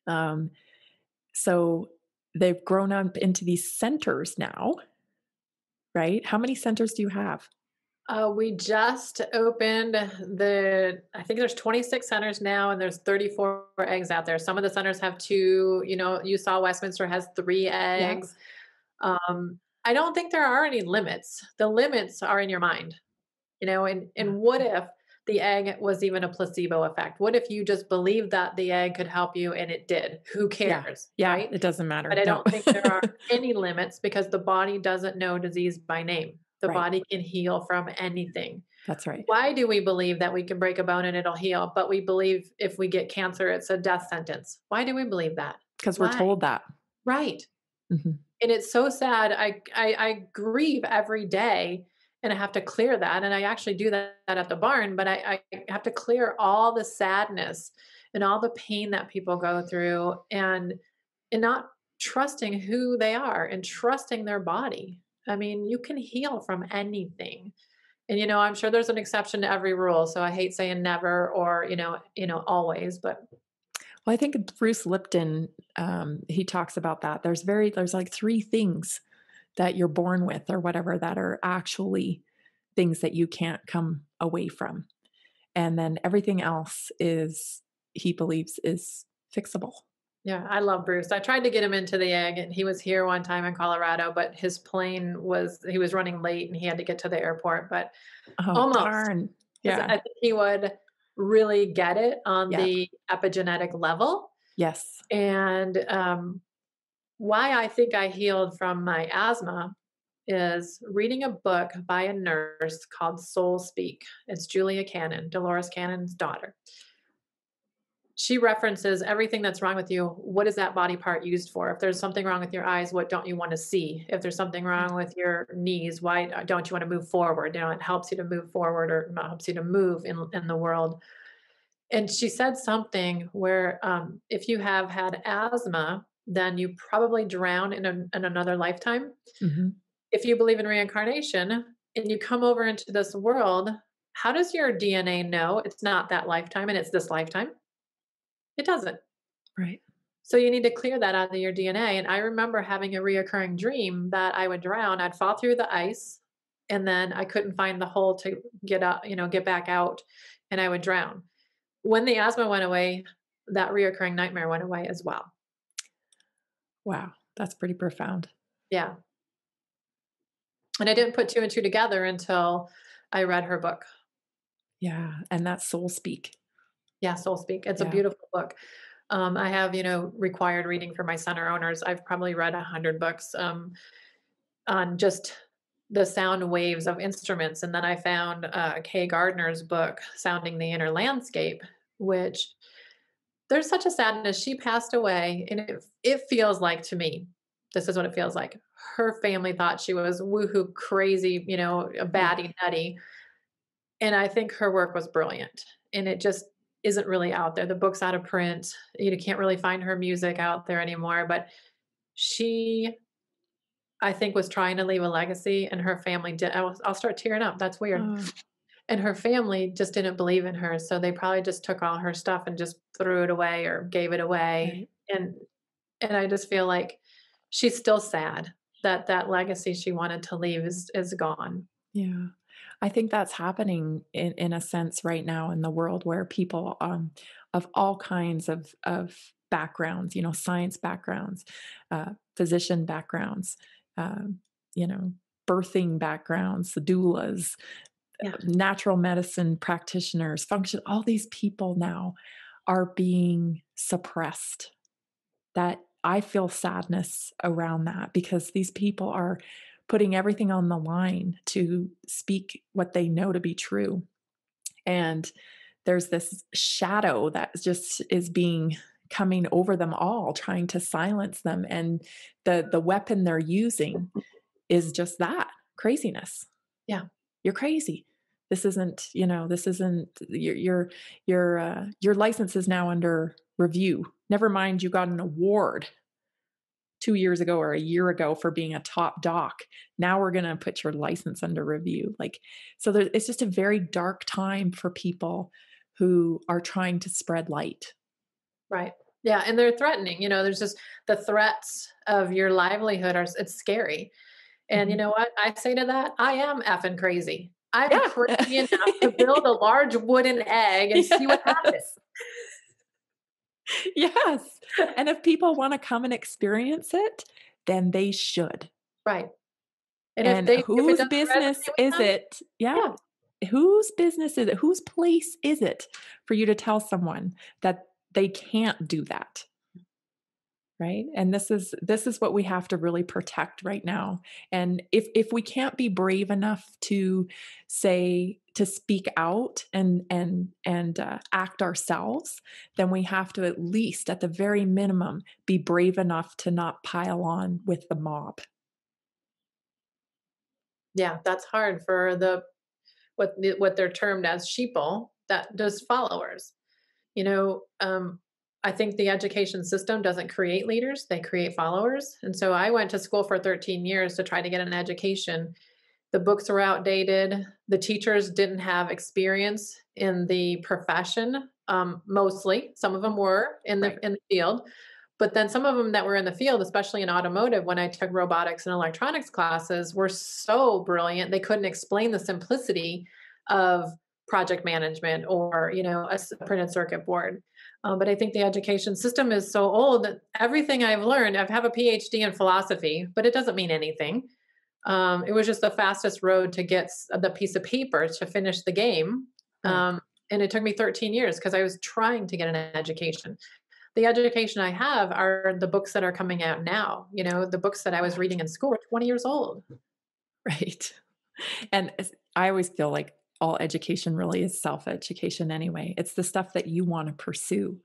Um, so they've grown up into these centers now, right? How many centers do you have? we just opened I think there's 26 centers now, and there's 34 eggs out there. Some of the centers have two, you saw Westminster has three Yeah. eggs. I don't think there are any limits. The limits are in your mind, and Yeah. what if the egg was even a placebo effect? What if you just believed that the egg could help you and it did? Who Yeah. cares, Yeah. right? It doesn't But matter. I No. don't think there are any limits because the body doesn't know disease by name. The Right. body can heal from anything. That's right. Why do we believe that we can break a bone and it'll heal, but we believe if we get cancer, it's a death sentence? Why do we believe that? Because we're Why? told that. Right. Mhm. And it's so sad. I grieve every day, and I have to clear that. And I actually do that at the barn, but I have to clear all the sadness and all the pain that people go through, and not trusting who they are and trusting their body. I mean, you can heal from anything. And I'm sure there's an exception to every rule. So I hate saying never or, always, but Well, I think Bruce Lipton, he talks about that. There's like three things that you're born with or whatever that are actually things that you can't come away from. And then everything else is, he believes, is fixable. yeah, I love Bruce. I tried to get him into the egg, and he was here one time in Colorado, but his plane he was running late and he had to get to the airport, but Oh, almost. darn. Because Yeah. I think he would really get it on Yeah. the epigenetic level. Yes. And why I think I healed from my asthma is reading a book by a nurse called Soul Speak. It's Julia Cannon, Dolores Cannon's daughter. She references everything that's wrong with you. What is that body part used for? If there's something wrong with your eyes, what don't you want to see? If there's something wrong with your knees, why don't you want to move forward? It helps you to move forward, or helps you to move in the world. And she said something where if you have had asthma, then you probably drown in another lifetime. Hmm. If you believe in reincarnation and you come over into this world, how does your DNA know it's not that lifetime and it's this lifetime? It doesn't. Right. So you need to clear that out of your DNA. And I remember having a reoccurring dream that I would drown. I'd fall through the ice, and then I couldn't find the hole to get up, get back out, and I would drown. When the asthma went away, that reoccurring nightmare went away as well. Wow. That's pretty profound. Yeah. And I didn't put two and two together until I read her book. Yeah. And that's Soul Speak. Yeah, Soul Speak. It's a Yeah. beautiful book. I have, required reading for my center owners. I've probably read 100 books on just the sound waves of instruments. And then I found Kay Gardner's book, Sounding the Inner Landscape, which there's such a sadness. She passed away, and it feels like, to me, this is what it feels like. Her family thought she was woohoo crazy, a Yeah. baddie nutty. And I think her work was brilliant. And it just isn't really out there. The book's out of print. You can't really find her music out there anymore. But she, I think, was trying to leave a legacy, and her family did. I'll start tearing up. That's weird. Oh, And her family just didn't believe in her. So they probably just took all her stuff and just threw it away or gave it away. right. And I just feel like she's still sad that that legacy she wanted to leave is gone. Yeah. I think that's happening in a sense right now in the world where people of all kinds of backgrounds, science backgrounds, physician backgrounds, um, you know, birthing backgrounds, the doulas, Yeah. natural medicine practitioners, all these people now are being suppressed. That I feel sadness around that because these people are putting everything on the line to speak what they know to be true. And there's this shadow that just is coming over them all, trying to silence them. And the weapon they're using is just that craziness. Yeah. You're crazy. This isn't, your license is now under review. Never mind, you got an award 2 years ago or a year ago for being a top doc. Now we're going to put your license under review. So it's just a very dark time for people who are trying to spread light. Right. Yeah. And they're threatening, there's just the threats of your livelihood it's scary. And you know what I say to that? I am effing crazy. I'm crazy enough to build a large wooden egg and see what happens. Yes. And if people want to come and experience it, then they should. Right. And whose business is it? Yeah. Whose business is it? Whose place is it for you to tell someone that they can't do that? Right. And this is what we have to really protect right now. And if we can't be brave enough to speak out and act ourselves, then we have to at least, at the very minimum, be brave enough to not pile on with the mob. Yeah, that's hard for what they're termed as sheeple, that does followers. I think the education system doesn't create leaders, they create followers. And so I went to school for 13 years to try to get an education. The books were outdated. The teachers didn't have experience in the profession. Mostly, some of them were in the field, but then some of them that were in the field, especially in automotive, when I took robotics and electronics classes, were so brilliant they couldn't explain the simplicity of project management or a printed circuit board. But I think the education system is so old that everything I've learned, I have a PhD in philosophy, but it doesn't mean anything. It was just the fastest road to get the piece of paper to finish the game. And it took me 13 years because I was trying to get an education. The education I have are the books that are coming out now. The books that I was reading in school were 20 years old. Right. And I always feel like all education really is self-education anyway. It's the stuff that you want to pursue.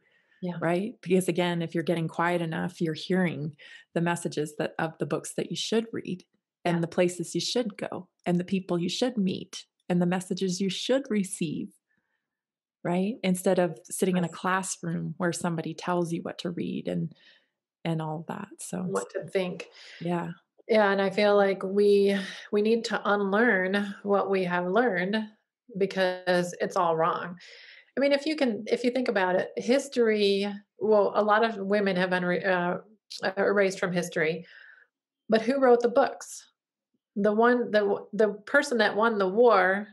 Yeah. Right. Because again, if you're getting quiet enough, you're hearing the messages of the books that you should read and the places you should go and the people you should meet and the messages you should receive. Right. Instead of sitting in a classroom where somebody tells you what to read and all of that. So what to think. Yeah. Yeah. And I feel like we need to unlearn what we have learned because it's all wrong. I mean, if you think about it, history, well, a lot of women have been erased from history, but who wrote the books? The person that won the war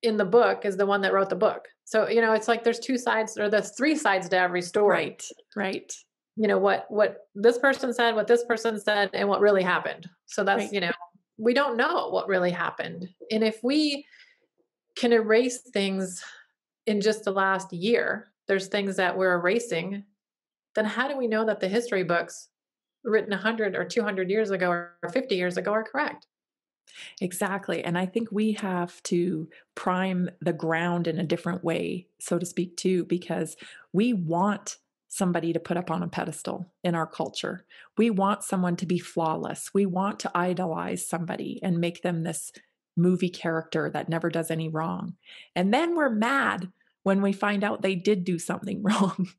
in the book is the one that wrote the book. So, it's like there's two sides or there's three sides to every story. Right. What this person said, what this person said, and what really happened. So that's, we don't know what really happened. And if we can erase things in just the last year, there's things that we're erasing, then how do we know that the history books written 100 or 200 years ago or 50 years ago are correct? Exactly. And I think we have to prime the ground in a different way, so to speak, too, because we want somebody to put up on a pedestal in our culture. We want someone to be flawless. We want to idolize somebody and make them this movie character that never does any wrong. And then we're mad when we find out they did do something wrong.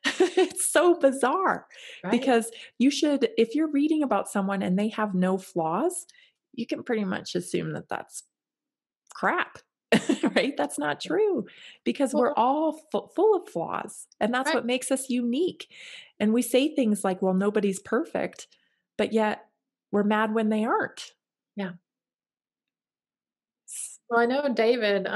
It's so bizarre because if you're reading about someone and they have no flaws, you can pretty much assume that that's crap, right? That's not true because we're all full of flaws and that's what makes us unique. And we say things like, well, nobody's perfect, but yet we're mad when they aren't. Yeah. Well, I know David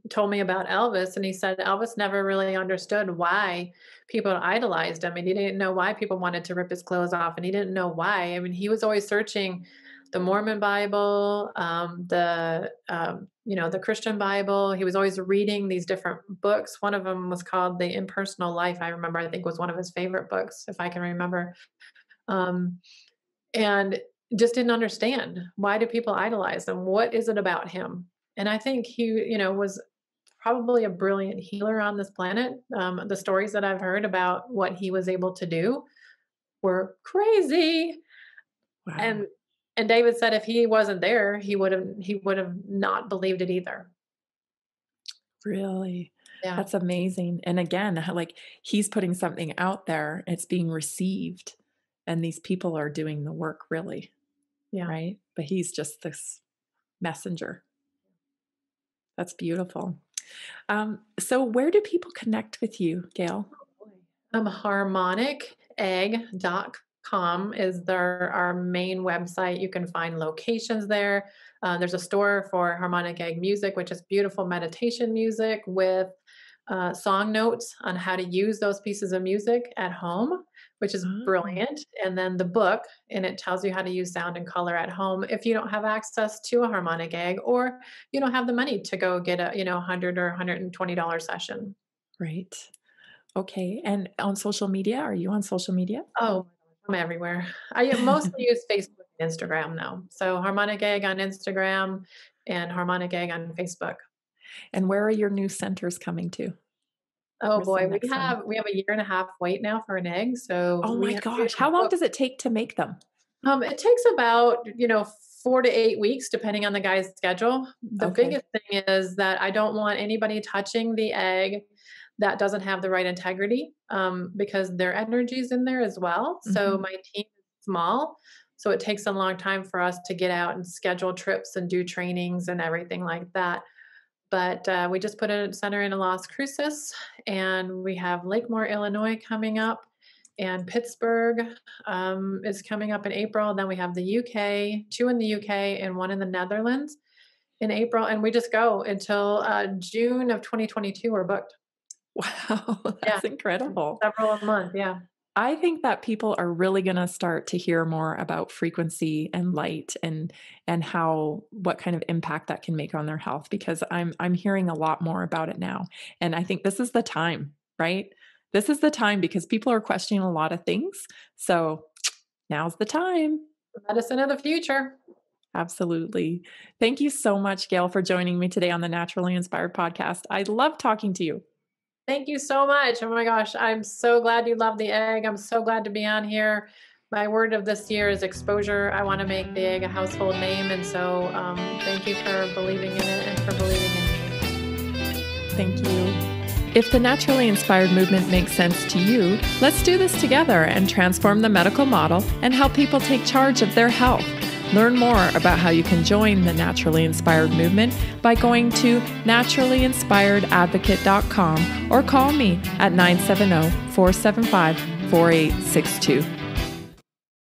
told me about Elvis, and he said Elvis never really understood why people idolized him, and he didn't know why people wanted to rip his clothes off, and he didn't know why. I mean, he was always searching the Mormon Bible, the Christian Bible. He was always reading these different books. One of them was called The Impersonal Life. I remember, I think was one of his favorite books, if I can remember. And just didn't understand, why do people idolize him? What is it about him? And I think he, was probably a brilliant healer on this planet. The stories that I've heard about what he was able to do were crazy. Wow. And David said if he wasn't there, he would have not believed it either. Really? Yeah. That's amazing. And again, like he's putting something out there, it's being received, and these people are doing the work really. Yeah. Right? But he's just this messenger. That's beautiful. So where do people connect with you, Gail? HarmonicEgg.com is our main website. You can find locations there. There's a store for Harmonic Egg music, which is beautiful meditation music with song notes on how to use those pieces of music at home, which is brilliant. And then the book, and it tells you how to use sound and color at home if you don't have access to a Harmonic Egg, or you don't have the money to go get a $100 or $120 session. Right. Okay. And on social media, are you on social media? Oh, I'm everywhere. I mostly use Facebook and Instagram now. So Harmonic Egg on Instagram and Harmonic Egg on Facebook. And where are your new centers coming to? Oh boy, we have a 1.5 year wait now for an egg. So oh my gosh, how long does it take to make them? It takes about 4 to 8 weeks, depending on the guy's schedule. The biggest thing is that I don't want anybody touching the egg that doesn't have the right integrity, because their energy's in there as well. So my team is small, so it takes a long time for us to get out and schedule trips and do trainings and everything like that. But we just put a center in Las Cruces, and we have Lakemore, Illinois coming up, and Pittsburgh is coming up in April. Then we have the UK, 2 in the UK and 1 in the Netherlands in April. And we just go until June of 2022. We're booked. Wow, that's incredible. Several a month, yeah. I think that people are really going to start to hear more about frequency and light and what kind of impact that can make on their health, because I'm hearing a lot more about it now. And I think this is the time, right? This is the time because people are questioning a lot of things. So now's the time. Medicine of the future. Absolutely. Thank you so much, Gail, for joining me today on the Naturally Inspired podcast. I love talking to you. Thank you so much. Oh my gosh, I'm so glad you love the egg. I'm so glad to be on here. My word of this year is exposure. I want to make the egg a household name. And so thank you for believing in it and for believing in me. Thank you. If the Naturally Inspired movement makes sense to you, let's do this together and transform the medical model and help people take charge of their health. Learn more about how you can join the Naturally Inspired movement by going to naturallyinspiredadvocate.com or call me at 970-475-4862.